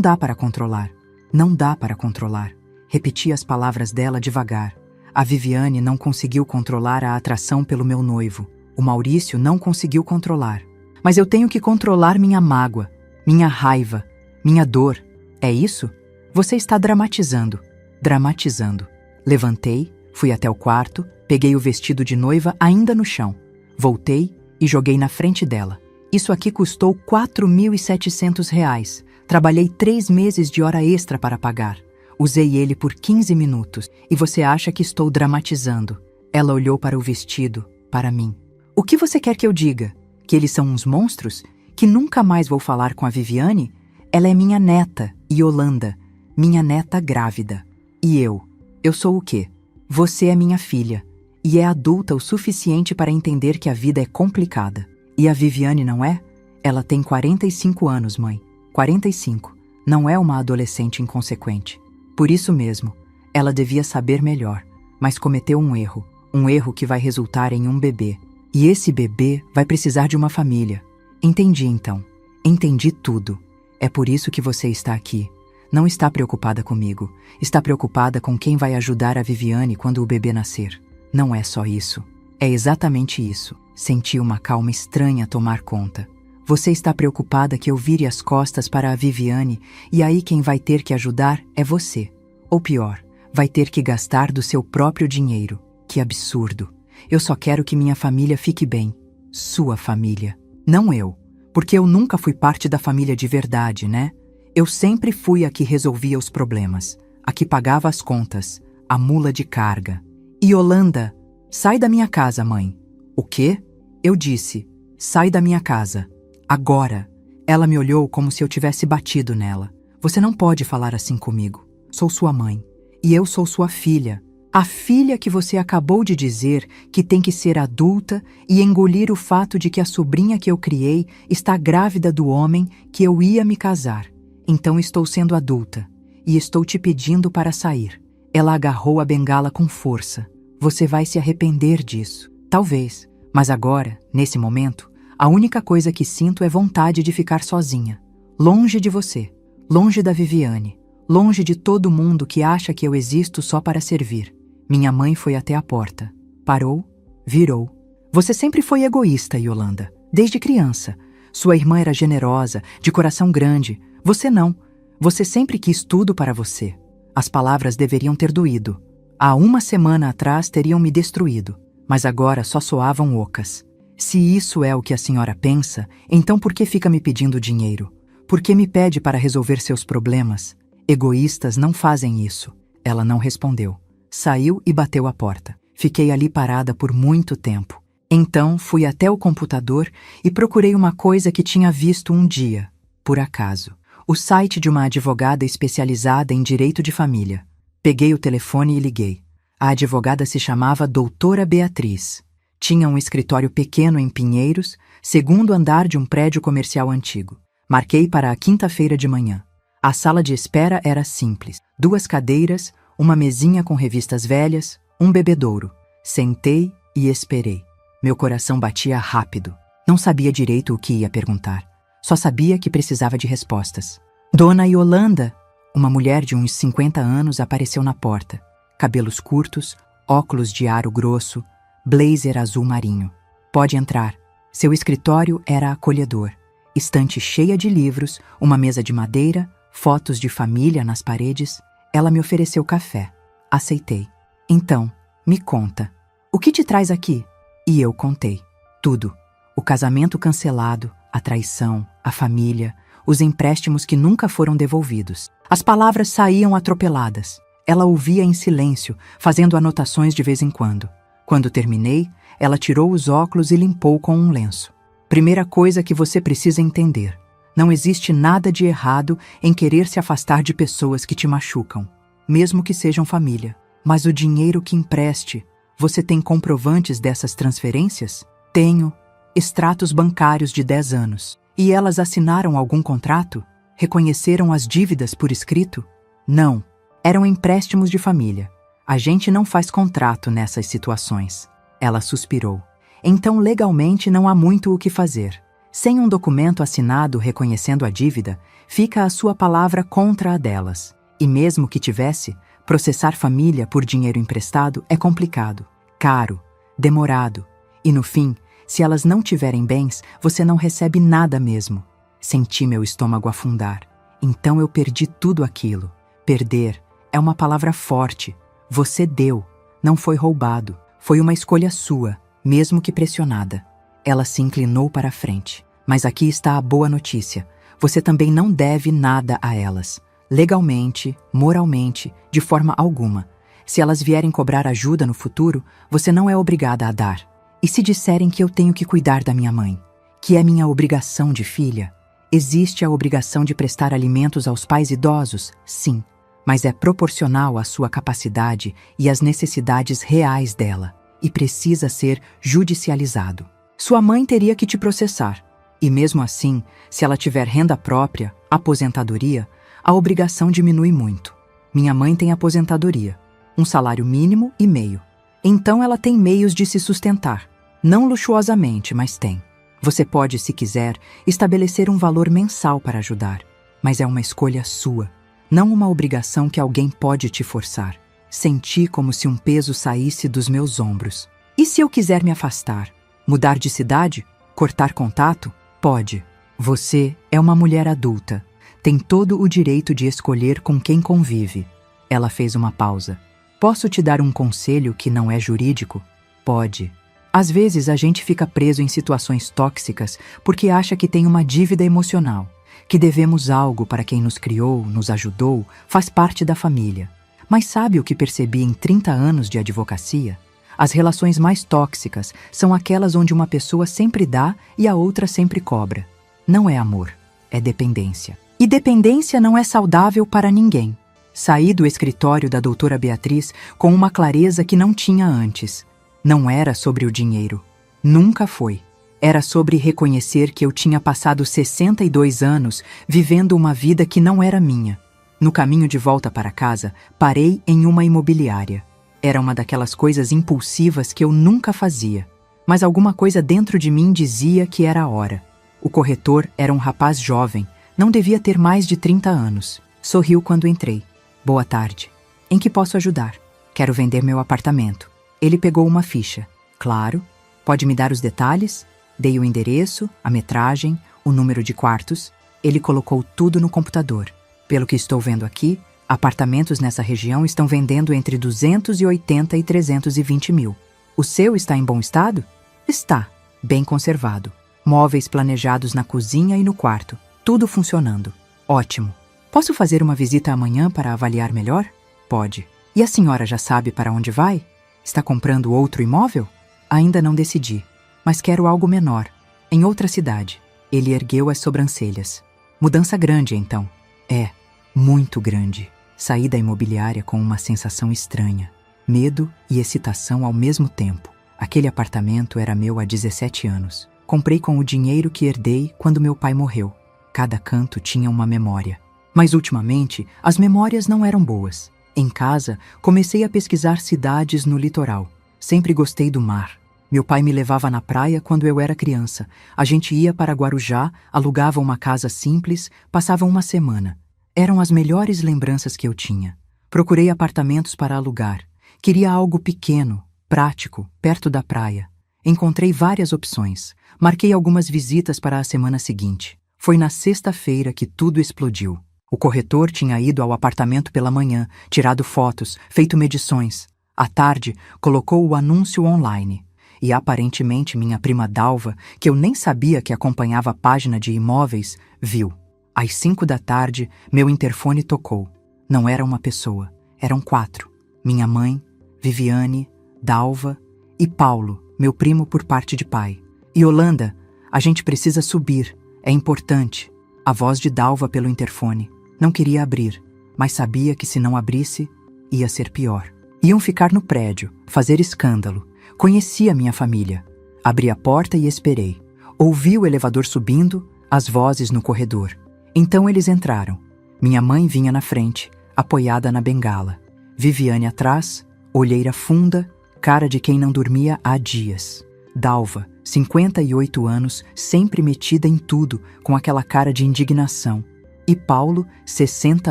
dá para controlar. Não dá para controlar. Repeti as palavras dela devagar. A Viviane não conseguiu controlar a atração pelo meu noivo. O Maurício não conseguiu controlar. Mas eu tenho que controlar minha mágoa, minha raiva, minha dor. É isso? Você está dramatizando. Dramatizando. Levantei, fui até o quarto, peguei o vestido de noiva ainda no chão. Voltei e joguei na frente dela. Isso aqui custou R$ 4.700. Trabalhei 3 meses de hora extra para pagar. Usei ele por 15 minutos e você acha que estou dramatizando. Ela olhou para o vestido, para mim. O que você quer que eu diga? Que eles são uns monstros? Que nunca mais vou falar com a Viviane? Ela é minha neta, Yolanda. Minha neta grávida. E eu? Eu sou o quê? Você é minha filha. E é adulta o suficiente para entender que a vida é complicada. E a Viviane não é? Ela tem 45 anos, mãe. 45. Não é uma adolescente inconsequente. Por isso mesmo, ela devia saber melhor, mas cometeu um erro que vai resultar em um bebê. E esse bebê vai precisar de uma família. Entendi então. Entendi tudo. É por isso que você está aqui. Não está preocupada comigo. Está preocupada com quem vai ajudar a Viviane quando o bebê nascer. Não é só isso. É exatamente isso. Senti uma calma estranha tomar conta. Você está preocupada que eu vire as costas para a Viviane e aí quem vai ter que ajudar é você. Ou pior, vai ter que gastar do seu próprio dinheiro. Que absurdo. Eu só quero que minha família fique bem. Sua família. Não eu. Porque eu nunca fui parte da família de verdade, né? Eu sempre fui a que resolvia os problemas. A que pagava as contas. A mula de carga. E Yolanda, sai da minha casa, mãe. O quê? Eu disse, sai da minha casa. Agora. Ela me olhou como se eu tivesse batido nela. Você não pode falar assim comigo. Sou sua mãe. E eu sou sua filha. A filha que você acabou de dizer que tem que ser adulta e engolir o fato de que a sobrinha que eu criei está grávida do homem que eu ia me casar. Então estou sendo adulta. E estou te pedindo para sair. Ela agarrou a bengala com força. Você vai se arrepender disso. Talvez. Mas agora, nesse momento, a única coisa que sinto é vontade de ficar sozinha. Longe de você. Longe da Viviane. Longe de todo mundo que acha que eu existo só para servir. Minha mãe foi até a porta. Parou, virou. Você sempre foi egoísta, Yolanda. Desde criança. Sua irmã era generosa, de coração grande. Você não. Você sempre quis tudo para você. As palavras deveriam ter doído. Há 1 semana atrás teriam me destruído. Mas agora só soavam ocas. Se isso é o que a senhora pensa, então por que fica me pedindo dinheiro? Por que me pede para resolver seus problemas? Egoístas não fazem isso. Ela não respondeu. Saiu e bateu a porta. Fiquei ali parada por muito tempo. Então fui até o computador e procurei uma coisa que tinha visto um dia, por acaso. O site de uma advogada especializada em direito de família. Peguei o telefone e liguei. A advogada se chamava Doutora Beatriz. Tinha um escritório pequeno em Pinheiros, 2º andar de um prédio comercial antigo. Marquei para a quinta-feira de manhã. A sala de espera era simples. 2 cadeiras, uma mesinha com revistas velhas, um bebedouro. Sentei e esperei. Meu coração batia rápido. Não sabia direito o que ia perguntar. Só sabia que precisava de respostas. Dona Yolanda! Uma mulher de uns 50 anos apareceu na porta. Cabelos curtos, óculos de aro grosso, blazer azul marinho. Pode entrar. Seu escritório era acolhedor. Estante cheia de livros, uma mesa de madeira, fotos de família nas paredes. Ela me ofereceu café. Aceitei. Então, me conta. O que te traz aqui? E eu contei. Tudo. O casamento cancelado, a traição, a família, os empréstimos que nunca foram devolvidos. As palavras saíam atropeladas. Ela ouvia em silêncio, fazendo anotações de vez em quando. Quando terminei, ela tirou os óculos e limpou com um lenço. Primeira coisa que você precisa entender. Não existe nada de errado em querer se afastar de pessoas que te machucam, mesmo que sejam família. Mas o dinheiro que empreste, você tem comprovantes dessas transferências? Tenho. Extratos bancários de 10 anos. E elas assinaram algum contrato? Reconheceram as dívidas por escrito? Não. Eram empréstimos de família. A gente não faz contrato nessas situações. Ela suspirou. Então legalmente não há muito o que fazer. Sem um documento assinado reconhecendo a dívida, fica a sua palavra contra a delas. E mesmo que tivesse, processar família por dinheiro emprestado é complicado, caro, demorado. E no fim, se elas não tiverem bens, você não recebe nada mesmo. Senti meu estômago afundar. Então eu perdi tudo aquilo. Perder é uma palavra forte. Você deu, não foi roubado. Foi uma escolha sua, mesmo que pressionada. Ela se inclinou para a frente. Mas aqui está a boa notícia. Você também não deve nada a elas. Legalmente, moralmente, de forma alguma. Se elas vierem cobrar ajuda no futuro, você não é obrigada a dar. E se disserem que eu tenho que cuidar da minha mãe, que é minha obrigação de filha? Existe a obrigação de prestar alimentos aos pais idosos? Sim, mas é proporcional à sua capacidade e às necessidades reais dela, e precisa ser judicializado. Sua mãe teria que te processar. E mesmo assim, se ela tiver renda própria, aposentadoria, a obrigação diminui muito. Minha mãe tem aposentadoria, um salário mínimo e meio. Então ela tem meios de se sustentar. Não luxuosamente, mas tem. Você pode, se quiser, estabelecer um valor mensal para ajudar. Mas é uma escolha sua, não uma obrigação que alguém pode te forçar. Senti como se um peso saísse dos meus ombros. E se eu quiser me afastar? Mudar de cidade? Cortar contato? Pode. Você é uma mulher adulta. Tem todo o direito de escolher com quem convive. Ela fez uma pausa. Posso te dar um conselho que não é jurídico? Pode. Às vezes a gente fica preso em situações tóxicas porque acha que tem uma dívida emocional, que devemos algo para quem nos criou, nos ajudou, faz parte da família. Mas sabe o que percebi em 30 anos de advocacia? As relações mais tóxicas são aquelas onde uma pessoa sempre dá e a outra sempre cobra. Não é amor, é dependência. E dependência não é saudável para ninguém. Saí do escritório da doutora Beatriz com uma clareza que não tinha antes. Não era sobre o dinheiro. Nunca foi. Era sobre reconhecer que eu tinha passado 62 anos vivendo uma vida que não era minha. No caminho de volta para casa, parei em uma imobiliária. Era uma daquelas coisas impulsivas que eu nunca fazia. Mas alguma coisa dentro de mim dizia que era a hora. O corretor era um rapaz jovem, não devia ter mais de 30 anos. Sorriu quando entrei. Boa tarde. Em que posso ajudar? Quero vender meu apartamento. Ele pegou uma ficha. Claro. Pode me dar os detalhes? Dei o endereço, a metragem, o número de quartos. Ele colocou tudo no computador. Pelo que estou vendo aqui, apartamentos nessa região estão vendendo entre 280 e 320 mil. O seu está em bom estado? Está. Bem conservado. Móveis planejados na cozinha e no quarto. Tudo funcionando. Ótimo. Posso fazer uma visita amanhã para avaliar melhor? Pode. E a senhora já sabe para onde vai? Está comprando outro imóvel? Ainda não decidi, mas quero algo menor, em outra cidade. Ele ergueu as sobrancelhas. Mudança grande, então. É, muito grande. Saí da imobiliária com uma sensação estranha. Medo e excitação ao mesmo tempo. Aquele apartamento era meu há 17 anos. Comprei com o dinheiro que herdei quando meu pai morreu. Cada canto tinha uma memória. Mas ultimamente, as memórias não eram boas. Em casa, comecei a pesquisar cidades no litoral. Sempre gostei do mar. Meu pai me levava na praia quando eu era criança. A gente ia para Guarujá, alugava uma casa simples, passava uma semana. Eram as melhores lembranças que eu tinha. Procurei apartamentos para alugar. Queria algo pequeno, prático, perto da praia. Encontrei várias opções. Marquei algumas visitas para a semana seguinte. Foi na sexta-feira que tudo explodiu. O corretor tinha ido ao apartamento pela manhã, tirado fotos, feito medições. À tarde, colocou o anúncio online. E aparentemente minha prima Dalva, que eu nem sabia que acompanhava a página de imóveis, viu. Às 5 da tarde, meu interfone tocou. Não era uma pessoa, eram 4. Minha mãe, Viviane, Dalva e Paulo, meu primo por parte de pai. Yolanda, a gente precisa subir, é importante. A voz de Dalva pelo interfone. Não queria abrir, mas sabia que se não abrisse, ia ser pior. Iam ficar no prédio, fazer escândalo. Conhecia minha família. Abri a porta e esperei. Ouvi o elevador subindo, as vozes no corredor. Então eles entraram. Minha mãe vinha na frente, apoiada na bengala. Viviane atrás, olheira funda, cara de quem não dormia há dias. Dalva, 58 anos, sempre metida em tudo, com aquela cara de indignação. E Paulo, 60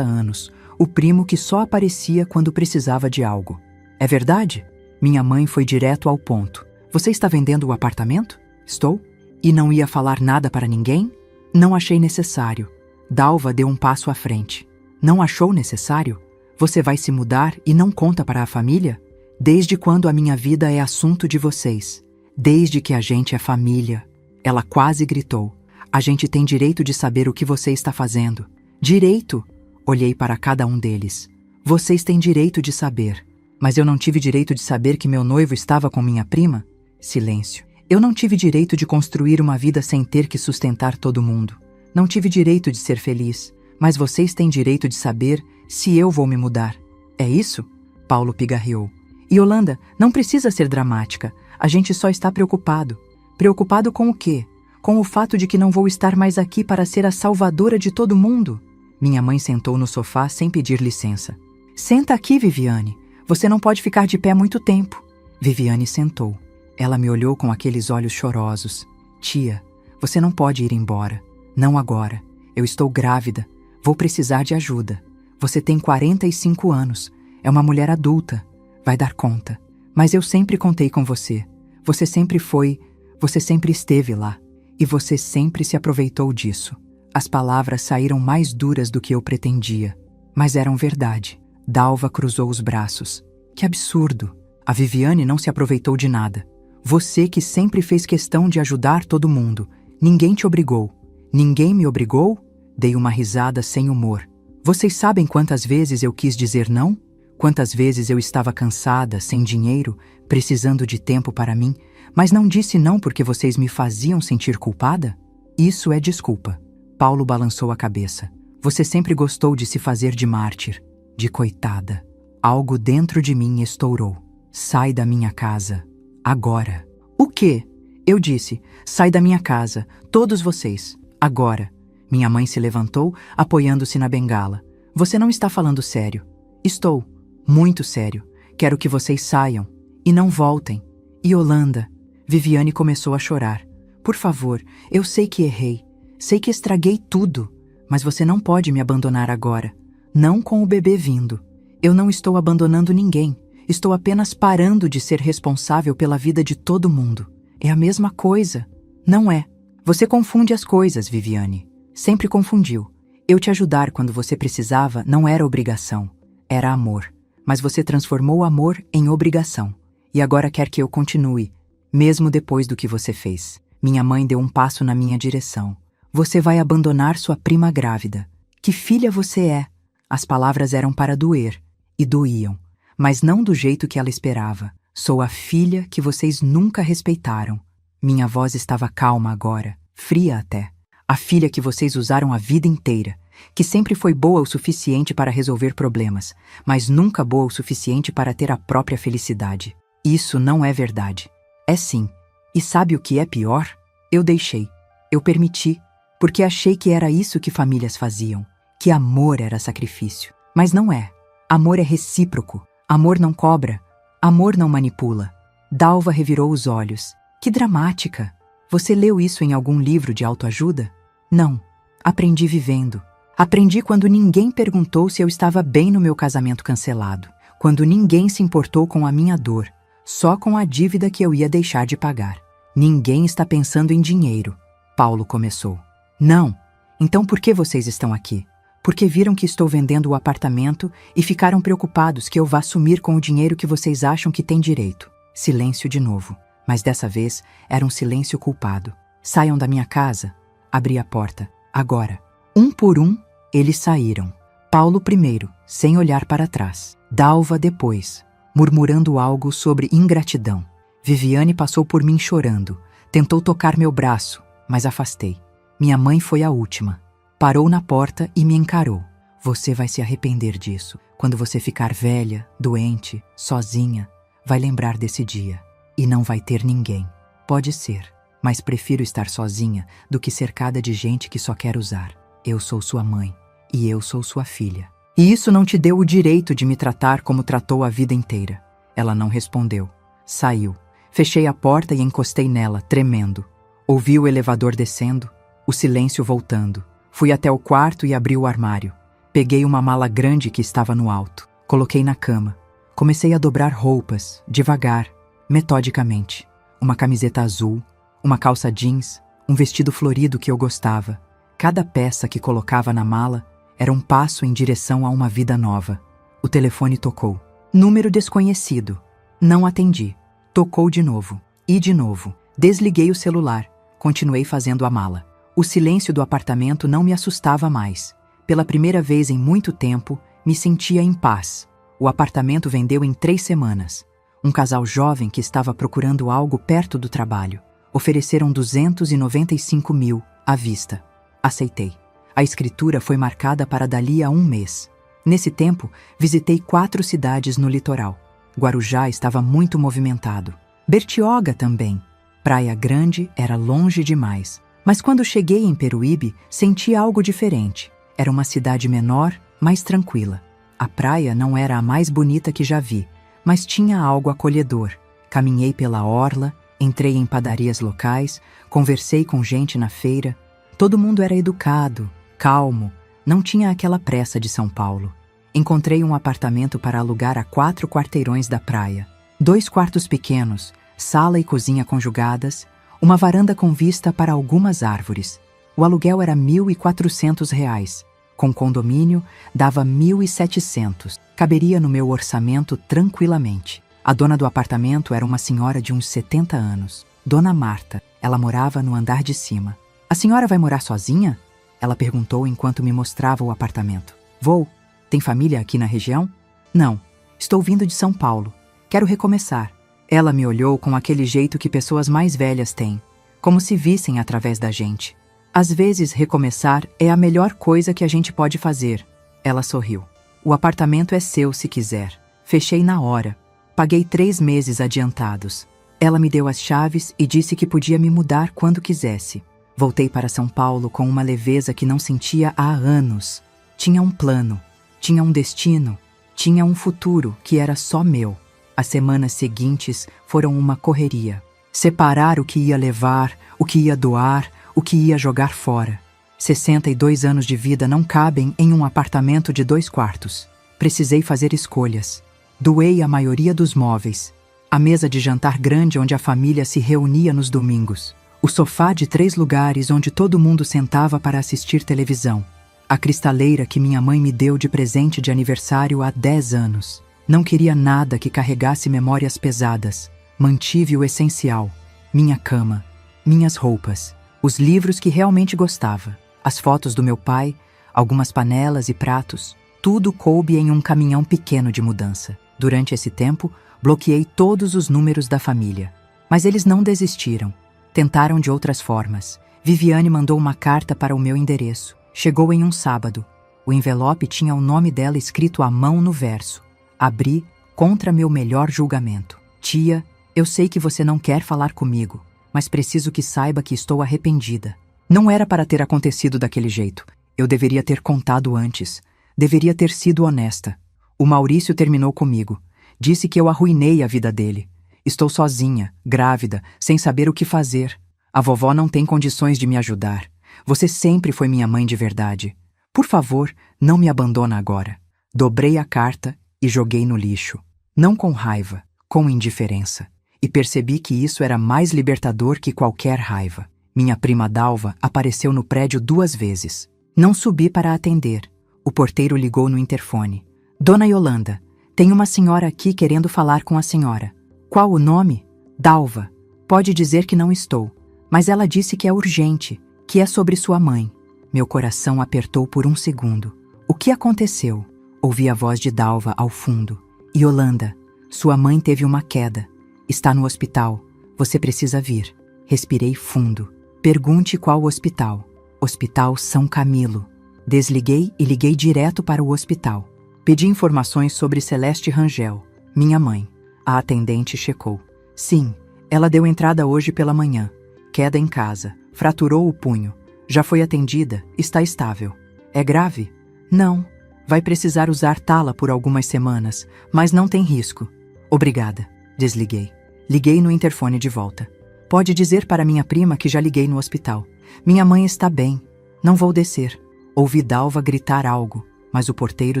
anos, o primo que só aparecia quando precisava de algo. É verdade? Minha mãe foi direto ao ponto. Você está vendendo o apartamento? Estou. E não ia falar nada para ninguém? Não achei necessário. Dalva deu um passo à frente. Não achou necessário? Você vai se mudar e não conta para a família? Desde quando a minha vida é assunto de vocês? Desde que a gente é família. Ela quase gritou. A gente tem direito de saber o que você está fazendo. Direito! Olhei para cada um deles. Vocês têm direito de saber. Mas eu não tive direito de saber que meu noivo estava com minha prima? Silêncio. Eu não tive direito de construir uma vida sem ter que sustentar todo mundo. Não tive direito de ser feliz. Mas vocês têm direito de saber se eu vou me mudar. É isso? Paulo pigarreou. Yolanda, não precisa ser dramática. A gente só está preocupado. Preocupado com o quê? Com o fato de que não vou estar mais aqui para ser a salvadora de todo mundo? Minha mãe sentou no sofá sem pedir licença. Senta aqui, Viviane. Você não pode ficar de pé muito tempo. Viviane sentou. Ela me olhou com aqueles olhos chorosos. Tia, você não pode ir embora. Não agora. Eu estou grávida. Vou precisar de ajuda. Você tem 45 anos. É uma mulher adulta. Vai dar conta. Mas eu sempre contei com você. Você sempre foi. Você sempre esteve lá. E você sempre se aproveitou disso. As palavras saíram mais duras do que eu pretendia. Mas eram verdade. Dalva cruzou os braços. Que absurdo. A Viviane não se aproveitou de nada. Você que sempre fez questão de ajudar todo mundo. Ninguém te obrigou. Ninguém me obrigou? Dei uma risada sem humor. Vocês sabem quantas vezes eu quis dizer não? Quantas vezes eu estava cansada, sem dinheiro, precisando de tempo para mim, mas não disse não porque vocês me faziam sentir culpada? Isso é desculpa. Paulo balançou a cabeça. Você sempre gostou de se fazer de mártir, de coitada. Algo dentro de mim estourou. Sai da minha casa. Agora. O quê? Eu disse, sai da minha casa, todos vocês. Agora. Minha mãe se levantou, apoiando-se na bengala. Você não está falando sério. Estou. Muito sério. Quero que vocês saiam. E não voltem. Yolanda. Viviane começou a chorar. Por favor, eu sei que errei. Sei que estraguei tudo. Mas você não pode me abandonar agora. Não com o bebê vindo. Eu não estou abandonando ninguém. Estou apenas parando de ser responsável pela vida de todo mundo. É a mesma coisa. Não é. Você confunde as coisas, Viviane. Sempre confundiu. Eu te ajudar quando você precisava não era obrigação. Era amor. Mas você transformou o amor em obrigação. E agora quer que eu continue, mesmo depois do que você fez. Minha mãe deu um passo na minha direção. Você vai abandonar sua prima grávida. Que filha você é? As palavras eram para doer. E doíam. Mas não do jeito que ela esperava. Sou a filha que vocês nunca respeitaram. Minha voz estava calma agora, fria até. A filha que vocês usaram a vida inteira, que sempre foi boa o suficiente para resolver problemas, mas nunca boa o suficiente para ter a própria felicidade. Isso não é verdade. É sim. E sabe o que é pior? Eu deixei. Eu permiti, porque achei que era isso que famílias faziam, que amor era sacrifício. Mas não é. Amor é recíproco. Amor não cobra. Amor não manipula. Dalva revirou os olhos. Que dramática! Você leu isso em algum livro de autoajuda? Não. Aprendi vivendo. Aprendi quando ninguém perguntou se eu estava bem no meu casamento cancelado. Quando ninguém se importou com a minha dor. Só com a dívida que eu ia deixar de pagar. Ninguém está pensando em dinheiro. Paulo começou. Não. Então por que vocês estão aqui? Porque viram que estou vendendo o apartamento e ficaram preocupados que eu vá sumir com o dinheiro que vocês acham que tem direito. Silêncio de novo. Mas dessa vez era um silêncio culpado. Saiam da minha casa. Abri a porta. Agora. Um por um, eles saíram. Paulo primeiro, sem olhar para trás. Dalva depois, murmurando algo sobre ingratidão. Viviane passou por mim chorando. Tentou tocar meu braço, mas afastei. Minha mãe foi a última. Parou na porta e me encarou. Você vai se arrepender disso. Quando você ficar velha, doente, sozinha, vai lembrar desse dia. E não vai ter ninguém. Pode ser, mas prefiro estar sozinha do que cercada de gente que só quer usar. Eu sou sua mãe e eu sou sua filha. E isso não te deu o direito de me tratar como tratou a vida inteira. Ela não respondeu. Saiu. Fechei a porta e encostei nela, tremendo. Ouvi o elevador descendo, o silêncio voltando. Fui até o quarto e abri o armário. Peguei uma mala grande que estava no alto. Coloquei na cama. Comecei a dobrar roupas, devagar, metodicamente. Uma camiseta azul, uma calça jeans, um vestido florido que eu gostava. Cada peça que colocava na mala era um passo em direção a uma vida nova. O telefone tocou. Número desconhecido. Não atendi. Tocou de novo. E de novo. Desliguei o celular. Continuei fazendo a mala. O silêncio do apartamento não me assustava mais. Pela primeira vez em muito tempo, me sentia em paz. O apartamento vendeu em 3 semanas. Um casal jovem que estava procurando algo perto do trabalho. Ofereceram 295 mil à vista. Aceitei. A escritura foi marcada para dali a 1 mês. Nesse tempo, visitei 4 cidades no litoral. Guarujá estava muito movimentado. Bertioga também. Praia Grande era longe demais. Mas quando cheguei em Peruíbe, senti algo diferente. Era uma cidade menor, mais tranquila. A praia não era a mais bonita que já vi, mas tinha algo acolhedor. Caminhei pela orla, entrei em padarias locais, conversei com gente na feira. Todo mundo era educado, calmo, não tinha aquela pressa de São Paulo. Encontrei um apartamento para alugar a 4 quarteirões da praia. 2 quartos pequenos, sala e cozinha conjugadas, uma varanda com vista para algumas árvores. O aluguel era R$ 1.400. Com condomínio, dava 1.700. Caberia no meu orçamento tranquilamente. A dona do apartamento era uma senhora de uns 70 anos. Dona Marta. Ela morava no andar de cima. A senhora vai morar sozinha? Ela perguntou enquanto me mostrava o apartamento. Vou. Tem família aqui na região? Não. Estou vindo de São Paulo. Quero recomeçar. Ela me olhou com aquele jeito que pessoas mais velhas têm, como se vissem através da gente. Às vezes, recomeçar é a melhor coisa que a gente pode fazer. Ela sorriu. O apartamento é seu se quiser. Fechei na hora. Paguei 3 meses adiantados. Ela me deu as chaves e disse que podia me mudar quando quisesse. Voltei para São Paulo com uma leveza que não sentia há anos. Tinha um plano, tinha um destino, tinha um futuro que era só meu. As semanas seguintes foram uma correria. Separar o que ia levar, o que ia doar, o que ia jogar fora. 62 anos de vida não cabem em um apartamento de 2 quartos. Precisei fazer escolhas. Doei a maioria dos móveis. A mesa de jantar grande onde a família se reunia nos domingos. O sofá de 3 lugares onde todo mundo sentava para assistir televisão. A cristaleira que minha mãe me deu de presente de aniversário há 10 anos. Não queria nada que carregasse memórias pesadas. Mantive o essencial. Minha cama, minhas roupas, os livros que realmente gostava, as fotos do meu pai, algumas panelas e pratos. Tudo coube em um caminhão pequeno de mudança. Durante esse tempo, bloqueei todos os números da família. Mas eles não desistiram. Tentaram de outras formas. Viviane mandou uma carta para o meu endereço. Chegou em um sábado. O envelope tinha o nome dela escrito à mão no verso. Abri contra meu melhor julgamento. Tia, eu sei que você não quer falar comigo, mas preciso que saiba que estou arrependida. Não era para ter acontecido daquele jeito. Eu deveria ter contado antes. Deveria ter sido honesta. O Maurício terminou comigo. Disse que eu arruinei a vida dele. Estou sozinha, grávida, sem saber o que fazer. A vovó não tem condições de me ajudar. Você sempre foi minha mãe de verdade. Por favor, não me abandona agora. Dobrei a carta e joguei no lixo. Não com raiva, com indiferença. E percebi que isso era mais libertador que qualquer raiva. Minha prima Dalva apareceu no prédio 2 vezes. Não subi para atender. O porteiro ligou no interfone. Dona Yolanda, tem uma senhora aqui querendo falar com a senhora. Qual o nome? Dalva. Pode dizer que não estou. Mas ela disse que é urgente, que é sobre sua mãe. Meu coração apertou por 1 segundo. O que aconteceu? Ouvi a voz de Dalva ao fundo. Yolanda, sua mãe teve uma queda. Está no hospital. Você precisa vir. Respirei fundo. Pergunte qual hospital. Hospital São Camilo. Desliguei e liguei direto para o hospital. Pedi informações sobre Celeste Rangel, minha mãe. A atendente checou. Sim, ela deu entrada hoje pela manhã. Queda em casa. Fraturou o punho. Já foi atendida. Está estável. É grave? Não. Vai precisar usar tala por algumas semanas, mas não tem risco. Obrigada. Desliguei. Liguei no interfone de volta. Pode dizer para minha prima que já liguei no hospital. Minha mãe está bem. Não vou descer. Ouvi Dalva gritar algo, mas o porteiro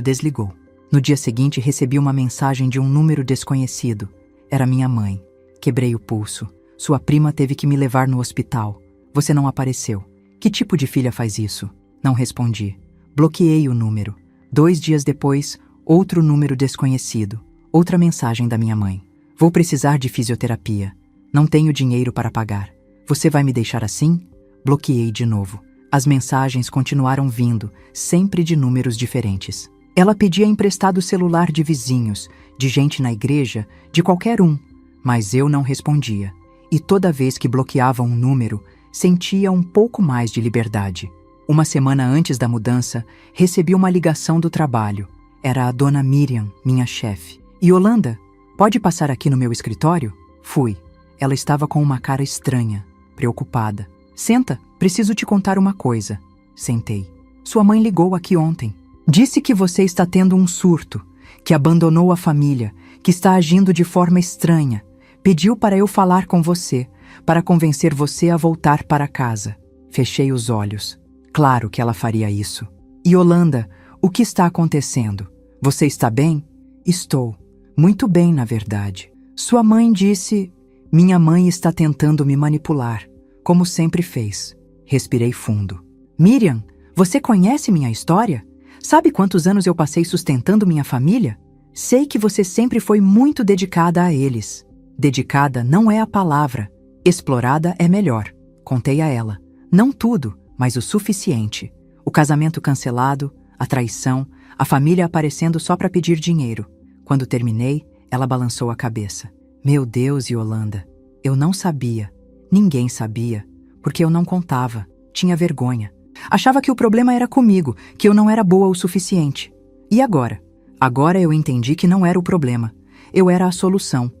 desligou. No dia seguinte recebi uma mensagem de um número desconhecido. Era minha mãe. Quebrei o pulso. Sua prima teve que me levar no hospital. Você não apareceu. Que tipo de filha faz isso? Não respondi. Bloqueei o número. 2 dias depois, outro número desconhecido. Outra mensagem da minha mãe. Vou precisar de fisioterapia. Não tenho dinheiro para pagar. Você vai me deixar assim? Bloqueei de novo. As mensagens continuaram vindo, sempre de números diferentes. Ela pedia emprestado o celular de vizinhos, de gente na igreja, de qualquer um. Mas eu não respondia. E toda vez que bloqueava um número, sentia um pouco mais de liberdade. Uma semana antes da mudança, recebi uma ligação do trabalho. Era a dona Miriam, minha chefe. Yolanda, pode passar aqui no meu escritório? Fui. Ela estava com uma cara estranha, preocupada. Senta, preciso te contar uma coisa. Sentei. Sua mãe ligou aqui ontem. Disse que você está tendo um surto, que abandonou a família, que está agindo de forma estranha. Pediu para eu falar com você, para convencer você a voltar para casa. Fechei os olhos. Claro que ela faria isso. Yolanda, o que está acontecendo? Você está bem? Estou. Muito bem, na verdade. Sua mãe disse... Minha mãe está tentando me manipular, como sempre fez. Respirei fundo. Miriam, você conhece minha história? Sabe quantos anos eu passei sustentando minha família? Sei que você sempre foi muito dedicada a eles. Dedicada não é a palavra. Explorada é melhor. Contei a ela. Não tudo, mas o suficiente. O casamento cancelado, a traição, a família aparecendo só para pedir dinheiro. Quando terminei, ela balançou a cabeça. Meu Deus, Yolanda, eu não sabia. Ninguém sabia, porque eu não contava. Tinha vergonha. Achava que o problema era comigo, que eu não era boa o suficiente. E agora? Agora eu entendi que não era o problema. Eu era a solução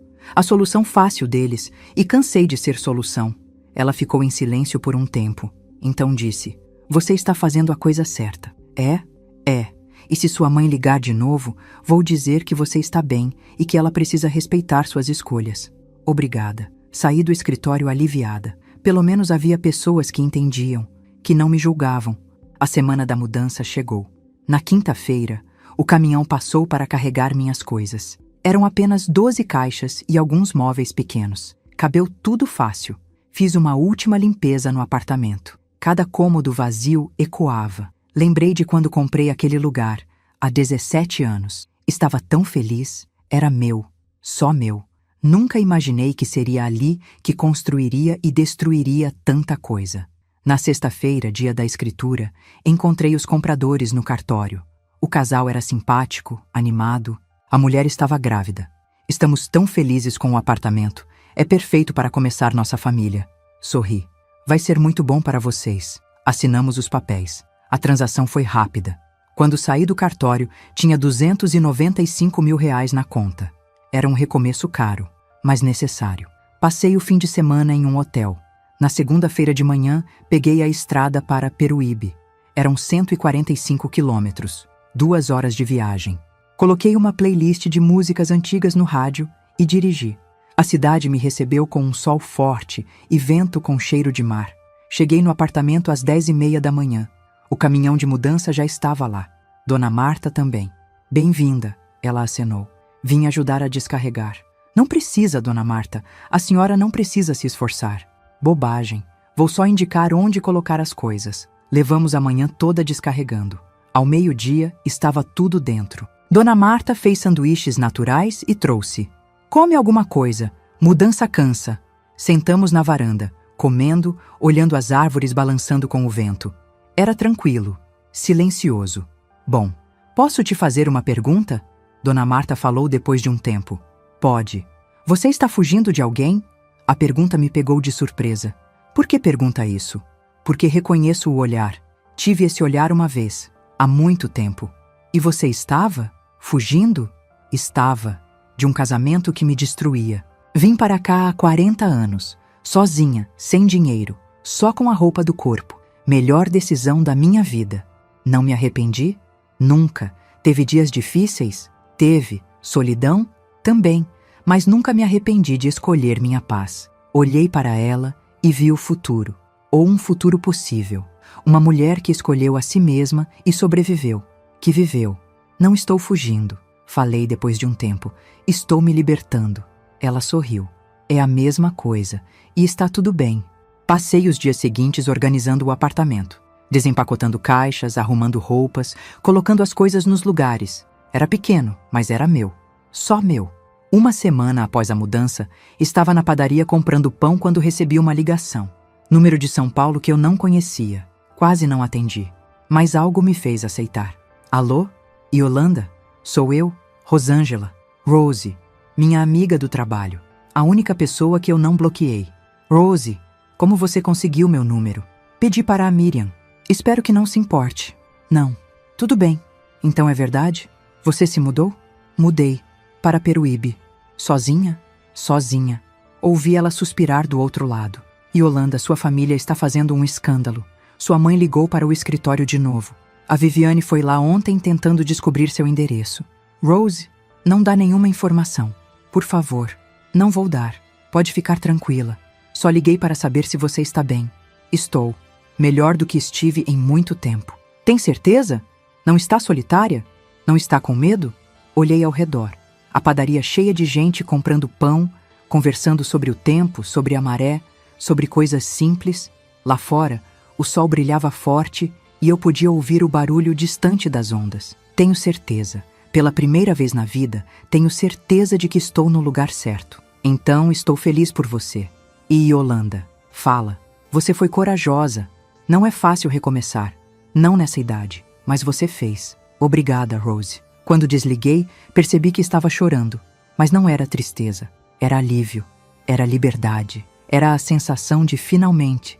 fácil deles, e cansei de ser solução. Ela ficou em silêncio por um tempo. Então disse, você está fazendo a coisa certa. É? É. E se sua mãe ligar de novo, vou dizer que você está bem e que ela precisa respeitar suas escolhas. Obrigada. Saí do escritório aliviada. Pelo menos havia pessoas que entendiam, que não me julgavam. A semana da mudança chegou. Na quinta-feira, o caminhão passou para carregar minhas coisas. Eram apenas 12 caixas e alguns móveis pequenos. Cabeu tudo fácil. Fiz uma última limpeza no apartamento. Cada cômodo vazio ecoava. Lembrei de quando comprei aquele lugar, há 17 anos. Estava tão feliz. Era meu. Só meu. Nunca imaginei que seria ali que construiria e destruiria tanta coisa. Na sexta-feira, dia da escritura, encontrei os compradores no cartório. O casal era simpático, animado. A mulher estava grávida. Estamos tão felizes com o apartamento. É perfeito para começar nossa família. Sorri. Vai ser muito bom para vocês. Assinamos os papéis. A transação foi rápida. Quando saí do cartório, tinha R$295 mil na conta. Era um recomeço caro, mas necessário. Passei o fim de semana em um hotel. Na segunda-feira de manhã, peguei a estrada para Peruíbe. Eram 145 quilômetros, 2 horas de viagem. Coloquei uma playlist de músicas antigas no rádio e dirigi. A cidade me recebeu com um sol forte e vento com cheiro de mar. Cheguei no apartamento às 10h30 da manhã. O caminhão de mudança já estava lá. Dona Marta também. Bem-vinda, ela acenou. Vim ajudar a descarregar. Não precisa, Dona Marta. A senhora não precisa se esforçar. Bobagem. Vou só indicar onde colocar as coisas. Levamos a manhã toda descarregando. Ao meio-dia, estava tudo dentro. Dona Marta fez sanduíches naturais e trouxe. Come alguma coisa. Mudança cansa. Sentamos na varanda, comendo, olhando as árvores balançando com o vento. Era tranquilo, silencioso. Bom, posso te fazer uma pergunta? Dona Marta falou depois de um tempo. Pode. Você está fugindo de alguém? A pergunta me pegou de surpresa. Por que pergunta isso? Porque reconheço o olhar. Tive esse olhar uma vez, há muito tempo. E você estava? Fugindo? Estava. De um casamento que me destruía. Vim para cá há 40 anos, sozinha, sem dinheiro, só com a roupa do corpo. Melhor decisão da minha vida. Não me arrependi? Nunca. Teve dias difíceis? Teve. Solidão? Também. Mas nunca me arrependi de escolher minha paz. Olhei para ela e vi o futuro, ou um futuro possível. Uma mulher que escolheu a si mesma e sobreviveu, que viveu. Não estou fugindo, falei depois de um tempo. Estou me libertando. Ela sorriu. É a mesma coisa, e está tudo bem. Passei os dias seguintes organizando o apartamento, desempacotando caixas, arrumando roupas, colocando as coisas nos lugares. Era pequeno, mas era meu. Só meu. Uma semana após a mudança, estava na padaria comprando pão quando recebi uma ligação. Número de São Paulo que eu não conhecia. Quase não atendi, mas algo me fez aceitar. Alô? Yolanda? Sou eu, Rosângela. Rose, minha amiga do trabalho. A única pessoa que eu não bloqueei. Rose, como você conseguiu meu número? Pedi para a Miriam. Espero que não se importe. Não. Tudo bem. Então é verdade? Você se mudou? Mudei. Para Peruíbe. Sozinha? Sozinha. Ouvi ela suspirar do outro lado. Yolanda, sua família está fazendo um escândalo. Sua mãe ligou para o escritório de novo. A Viviane foi lá ontem tentando descobrir seu endereço. Rose, não dá nenhuma informação. Por favor, não vou dar. Pode ficar tranquila. Só liguei para saber se você está bem. Estou. Melhor do que estive em muito tempo. Tem certeza? Não está solitária? Não está com medo? Olhei ao redor. A padaria cheia de gente comprando pão, conversando sobre o tempo, sobre a maré, sobre coisas simples. Lá fora, o sol brilhava forte e eu podia ouvir o barulho distante das ondas. Tenho certeza, pela primeira vez na vida, tenho certeza de que estou no lugar certo. Então estou feliz por você. E Yolanda, fala, você foi corajosa. Não é fácil recomeçar. Não nessa idade, mas você fez. Obrigada, Rose. Quando desliguei, percebi que estava chorando. Mas não era tristeza, era alívio, era liberdade. Era a sensação de finalmente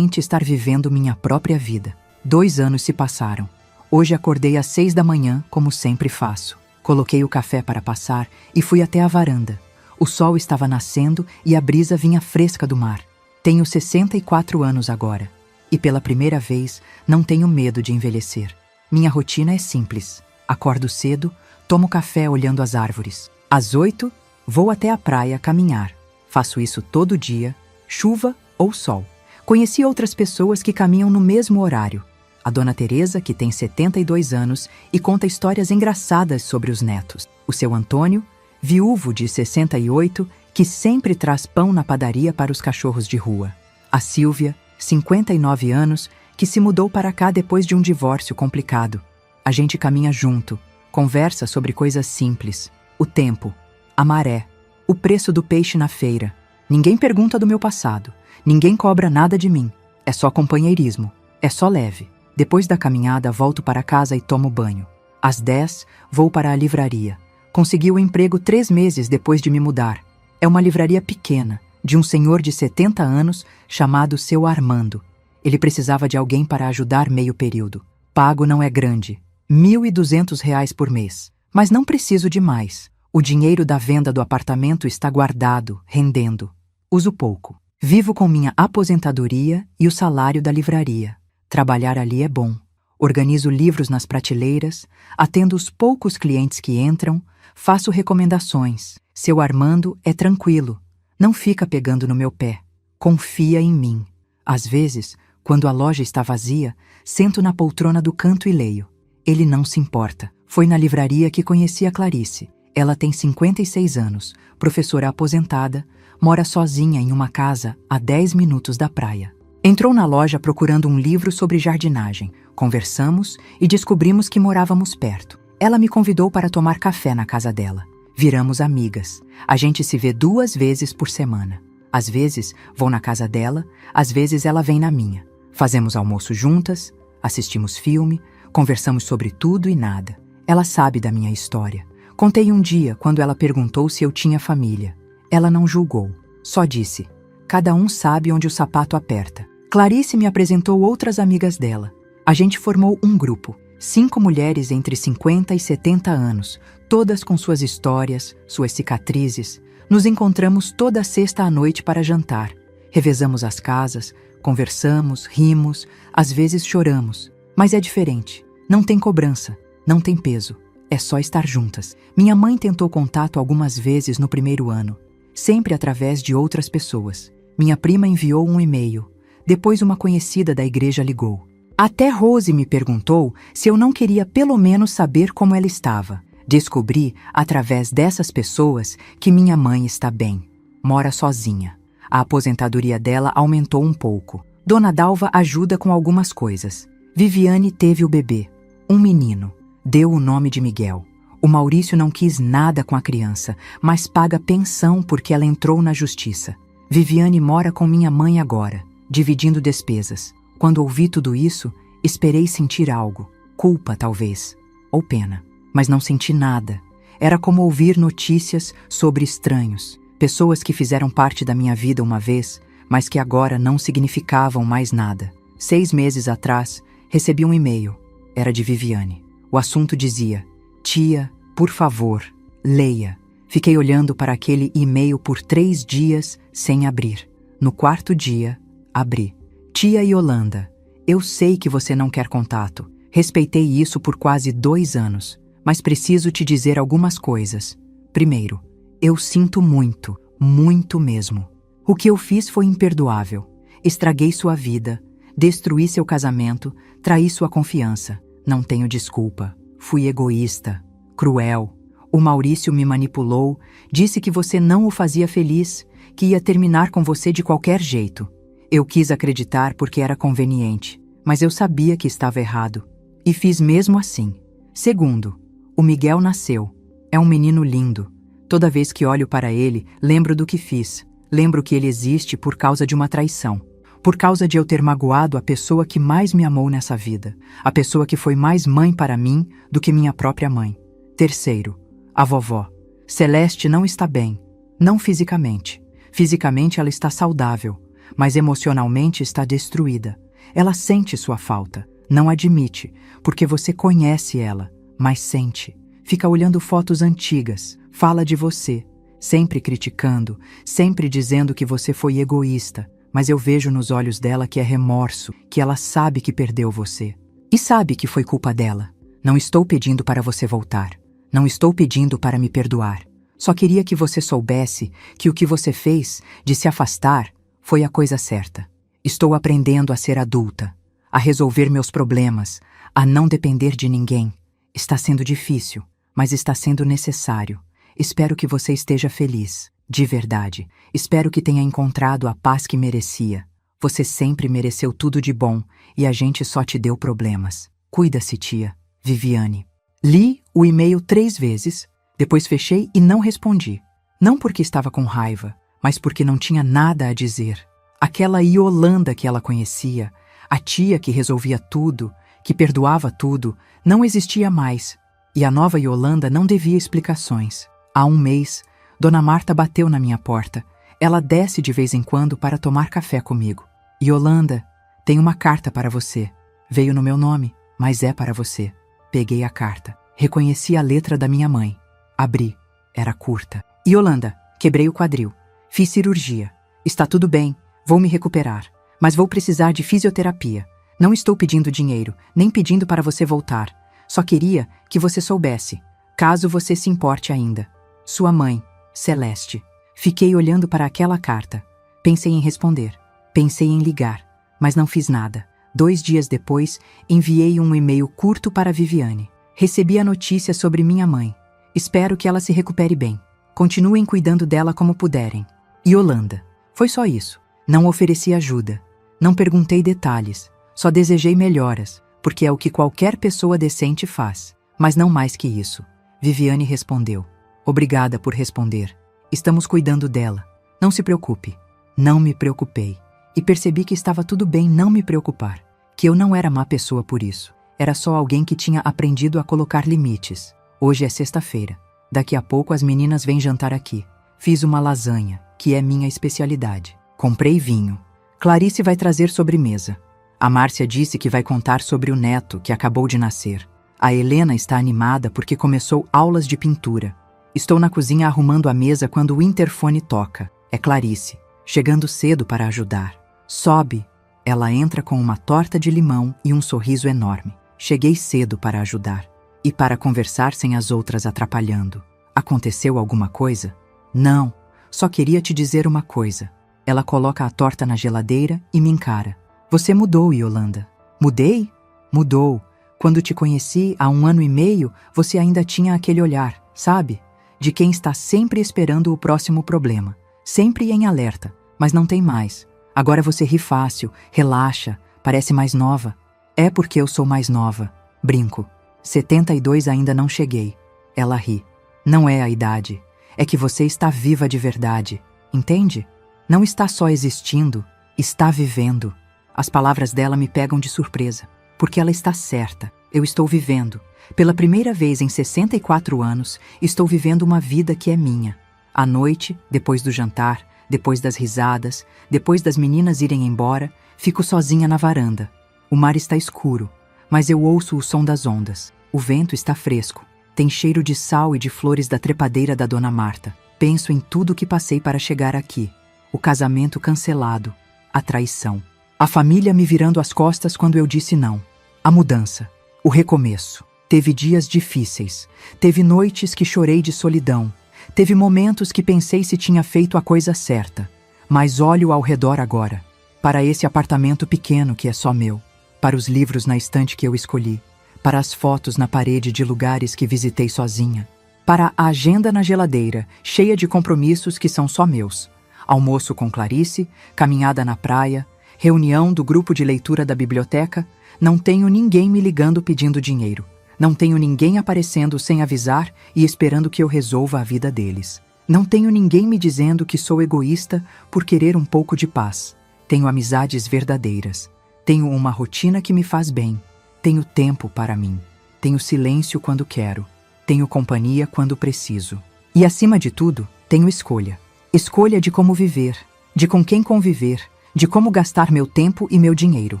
estar vivendo minha própria vida. 2 anos se passaram. Hoje acordei às 6 da manhã, como sempre faço. Coloquei o café para passar e fui até a varanda. O sol estava nascendo e a brisa vinha fresca do mar. Tenho 64 anos agora. E pela primeira vez, não tenho medo de envelhecer. Minha rotina é simples. Acordo cedo, tomo café olhando as árvores. Às 8, vou até a praia caminhar. Faço isso todo dia, chuva ou sol. Conheci outras pessoas que caminham no mesmo horário. A Dona Teresa, que tem 72 anos e conta histórias engraçadas sobre os netos. O seu Antônio, viúvo de 68, que sempre traz pão na padaria para os cachorros de rua. A Sílvia, 59 anos, que se mudou para cá depois de um divórcio complicado. A gente caminha junto, conversa sobre coisas simples. O tempo, a maré, o preço do peixe na feira. Ninguém pergunta do meu passado. Ninguém cobra nada de mim. É só companheirismo. É só leve. Depois da caminhada, volto para casa e tomo banho. Às 10, vou para a livraria. Consegui o emprego 3 meses depois de me mudar. É uma livraria pequena, de um senhor de 70 anos chamado Seu Armando. Ele precisava de alguém para ajudar meio período. Pago não é grande. R$ 1.200 por mês. Mas não preciso de mais. O dinheiro da venda do apartamento está guardado, rendendo. Uso pouco. Vivo com minha aposentadoria e o salário da livraria. Trabalhar ali é bom. Organizo livros nas prateleiras, atendo os poucos clientes que entram, faço recomendações. Seu Armando é tranquilo. Não fica pegando no meu pé. Confia em mim. Às vezes, quando a loja está vazia, sento na poltrona do canto e leio. Ele não se importa. Foi na livraria que conheci a Clarice. Ela tem 56 anos, professora aposentada, mora sozinha em uma casa a 10 minutos da praia. Entrou na loja procurando um livro sobre jardinagem. Conversamos e descobrimos que morávamos perto. Ela me convidou para tomar café na casa dela. Viramos amigas. A gente se vê 2 vezes por semana. Às vezes vou na casa dela, às vezes ela vem na minha. Fazemos almoço juntas, assistimos filme, conversamos sobre tudo e nada. Ela sabe da minha história. Contei um dia quando ela perguntou se eu tinha família. Ela não julgou, só disse: cada um sabe onde o sapato aperta. Clarice me apresentou outras amigas dela. A gente formou um grupo. 5 mulheres entre 50 e 70 anos, todas com suas histórias, suas cicatrizes. Nos encontramos toda sexta à noite para jantar. Revezamos as casas, conversamos, rimos, às vezes choramos. Mas é diferente. Não tem cobrança, não tem peso. É só estar juntas. Minha mãe tentou contato algumas vezes no primeiro ano, sempre através de outras pessoas. Minha prima enviou um e-mail. Depois uma conhecida da igreja ligou. Até Rose me perguntou se eu não queria pelo menos saber como ela estava. Descobri, através dessas pessoas, que minha mãe está bem. Mora sozinha. A aposentadoria dela aumentou um pouco. Dona Dalva ajuda com algumas coisas. Viviane teve o bebê. Um menino. Deu o nome de Miguel. O Maurício não quis nada com a criança, mas paga pensão porque ela entrou na justiça. Viviane mora com minha mãe agora, dividindo despesas. Quando ouvi tudo isso, esperei sentir algo. Culpa, talvez. Ou pena. Mas não senti nada. Era como ouvir notícias sobre estranhos. Pessoas que fizeram parte da minha vida uma vez, mas que agora não significavam mais nada. 6 meses atrás, recebi um e-mail. Era de Viviane. O assunto dizia: Tia, por favor, leia. Fiquei olhando para aquele e-mail por 3 dias sem abrir. No 4º dia, abri. Tia Yolanda, eu sei que você não quer contato. Respeitei isso por quase 2 anos, mas preciso te dizer algumas coisas. Primeiro, eu sinto muito, muito mesmo. O que eu fiz foi imperdoável. Estraguei sua vida, destruí seu casamento, traí sua confiança. Não tenho desculpa. Fui egoísta, cruel. O Maurício me manipulou, disse que você não o fazia feliz, que ia terminar com você de qualquer jeito. Eu quis acreditar porque era conveniente, mas eu sabia que estava errado. E fiz mesmo assim. Segundo, o Miguel nasceu. É um menino lindo. Toda vez que olho para ele, lembro do que fiz. Lembro que ele existe por causa de uma traição. Por causa de eu ter magoado a pessoa que mais me amou nessa vida. A pessoa que foi mais mãe para mim do que minha própria mãe. Terceiro, a vovó. Celeste não está bem. Não fisicamente. Fisicamente ela está saudável, mas emocionalmente está destruída. Ela sente sua falta. Não admite, porque você conhece ela, mas sente. Fica olhando fotos antigas. Fala de você. Sempre criticando, sempre dizendo que você foi egoísta. Mas eu vejo nos olhos dela que é remorso, que ela sabe que perdeu você. E sabe que foi culpa dela. Não estou pedindo para você voltar. Não estou pedindo para me perdoar. Só queria que você soubesse que o que você fez, de se afastar, foi a coisa certa. Estou aprendendo a ser adulta, a resolver meus problemas, a não depender de ninguém. Está sendo difícil, mas está sendo necessário. Espero que você esteja feliz. De verdade, espero que tenha encontrado a paz que merecia. Você sempre mereceu tudo de bom e a gente só te deu problemas. Cuida-se, tia. Viviane. Li o e-mail 3 vezes, depois fechei e não respondi. Não porque estava com raiva, mas porque não tinha nada a dizer. Aquela Yolanda que ela conhecia, a tia que resolvia tudo, que perdoava tudo, não existia mais. E a nova Yolanda não devia explicações. Há 1 mês, Dona Marta bateu na minha porta. Ela desce de vez em quando para tomar café comigo. Yolanda, tem uma carta para você. Veio no meu nome, mas é para você. Peguei a carta. Reconheci a letra da minha mãe. Abri. Era curta. Yolanda, quebrei o quadril. Fiz cirurgia. Está tudo bem. Vou me recuperar. Mas vou precisar de fisioterapia. Não estou pedindo dinheiro, nem pedindo para você voltar. Só queria que você soubesse, caso você se importe ainda. Sua mãe, Celeste. Fiquei olhando para aquela carta. Pensei em responder. Pensei em ligar, mas não fiz nada. 2 dias depois, enviei um e-mail curto para Viviane. Recebi a notícia sobre minha mãe. Espero que ela se recupere bem. Continuem cuidando dela como puderem. Yolanda. Foi só isso. Não ofereci ajuda. Não perguntei detalhes. Só desejei melhoras, porque é o que qualquer pessoa decente faz. Mas não mais que isso. Viviane respondeu. Obrigada por responder. Estamos cuidando dela. Não se preocupe. Não me preocupei. E percebi que estava tudo bem não me preocupar. Que eu não era má pessoa por isso. Era só alguém que tinha aprendido a colocar limites. Hoje é sexta-feira. Daqui a pouco as meninas vêm jantar aqui. Fiz uma lasanha, que é minha especialidade. Comprei vinho. Clarice vai trazer sobremesa. A Márcia disse que vai contar sobre o neto que acabou de nascer. A Helena está animada porque começou aulas de pintura. Estou na cozinha arrumando a mesa quando o interfone toca. É Clarice, chegando cedo para ajudar. Sobe. Ela entra com uma torta de limão e um sorriso enorme. Cheguei cedo para ajudar. E para conversar sem as outras atrapalhando. Aconteceu alguma coisa? Não, só queria te dizer uma coisa. Ela coloca a torta na geladeira e me encara. Você mudou, Yolanda. Mudei? Mudou. Quando te conheci há 1 ano e meio, você ainda tinha aquele olhar, sabe? De quem está sempre esperando o próximo problema. Sempre em alerta, mas não tem mais. Agora você ri fácil, relaxa, parece mais nova. É porque eu sou mais nova. Brinco. 72 ainda não cheguei. Ela ri. Não é a idade. É que você está viva de verdade. Entende? Não está só existindo, está vivendo. As palavras dela me pegam de surpresa. Porque ela está certa. Eu estou vivendo. Pela primeira vez em 64 anos, estou vivendo uma vida que é minha. À noite, depois do jantar, depois das risadas, depois das meninas irem embora, fico sozinha na varanda. O mar está escuro, mas eu ouço o som das ondas. O vento está fresco. Tem cheiro de sal e de flores da trepadeira da Dona Marta. Penso em tudo que passei para chegar aqui. O casamento cancelado. A traição. A família me virando as costas quando eu disse não. A mudança. O recomeço. Teve dias difíceis. Teve noites que chorei de solidão. Teve momentos que pensei se tinha feito a coisa certa. Mas olho ao redor agora. Para esse apartamento pequeno que é só meu. Para os livros na estante que eu escolhi. Para as fotos na parede de lugares que visitei sozinha. Para a agenda na geladeira, cheia de compromissos que são só meus. Almoço com Clarice, caminhada na praia, reunião do grupo de leitura da biblioteca. Não tenho ninguém me ligando pedindo dinheiro. Não tenho ninguém aparecendo sem avisar e esperando que eu resolva a vida deles. Não tenho ninguém me dizendo que sou egoísta por querer um pouco de paz. Tenho amizades verdadeiras. Tenho uma rotina que me faz bem. Tenho tempo para mim. Tenho silêncio quando quero. Tenho companhia quando preciso. E acima de tudo, tenho escolha. Escolha de como viver, de com quem conviver, de como gastar meu tempo e meu dinheiro.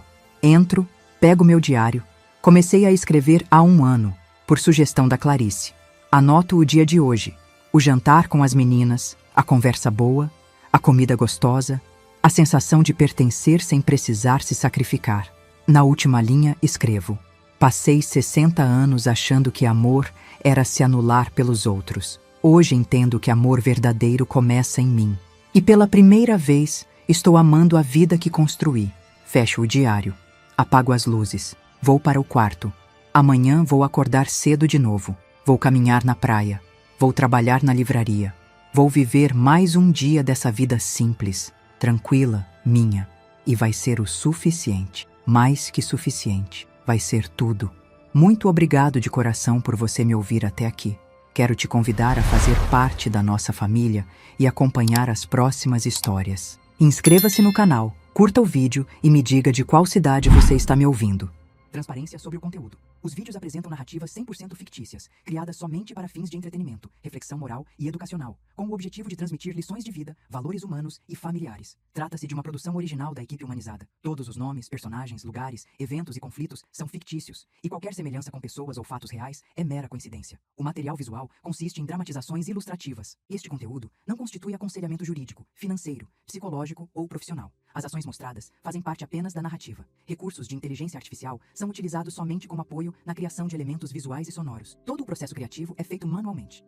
Entro, pego meu diário. Comecei a escrever há 1 ano, por sugestão da Clarice. Anoto o dia de hoje, o jantar com as meninas, a conversa boa, a comida gostosa, a sensação de pertencer sem precisar se sacrificar. Na última linha, escrevo: passei 60 anos achando que amor era se anular pelos outros. Hoje entendo que amor verdadeiro começa em mim. E pela primeira vez, estou amando a vida que construí. Fecho o diário. Apago as luzes. Vou para o quarto. Amanhã vou acordar cedo de novo. Vou caminhar na praia. Vou trabalhar na livraria. Vou viver mais um dia dessa vida simples, tranquila, minha. E vai ser o suficiente. Mais que suficiente. Vai ser tudo. Muito obrigado de coração por você me ouvir até aqui. Quero te convidar a fazer parte da nossa família e acompanhar as próximas histórias. Inscreva-se no canal, curta o vídeo e me diga de qual cidade você está me ouvindo. Transparência sobre o conteúdo. Os vídeos apresentam narrativas 100% fictícias, criadas somente para fins de entretenimento, reflexão moral e educacional, com o objetivo de transmitir lições de vida, valores humanos e familiares. Trata-se de uma produção original da equipe humanizada. Todos os nomes, personagens, lugares, eventos e conflitos são fictícios, e qualquer semelhança com pessoas ou fatos reais é mera coincidência. O material visual consiste em dramatizações ilustrativas. Este conteúdo não constitui aconselhamento jurídico, financeiro, psicológico ou profissional. As ações mostradas fazem parte apenas da narrativa. Recursos de inteligência artificial são utilizados somente como apoio na criação de elementos visuais e sonoros. Todo o processo criativo é feito manualmente.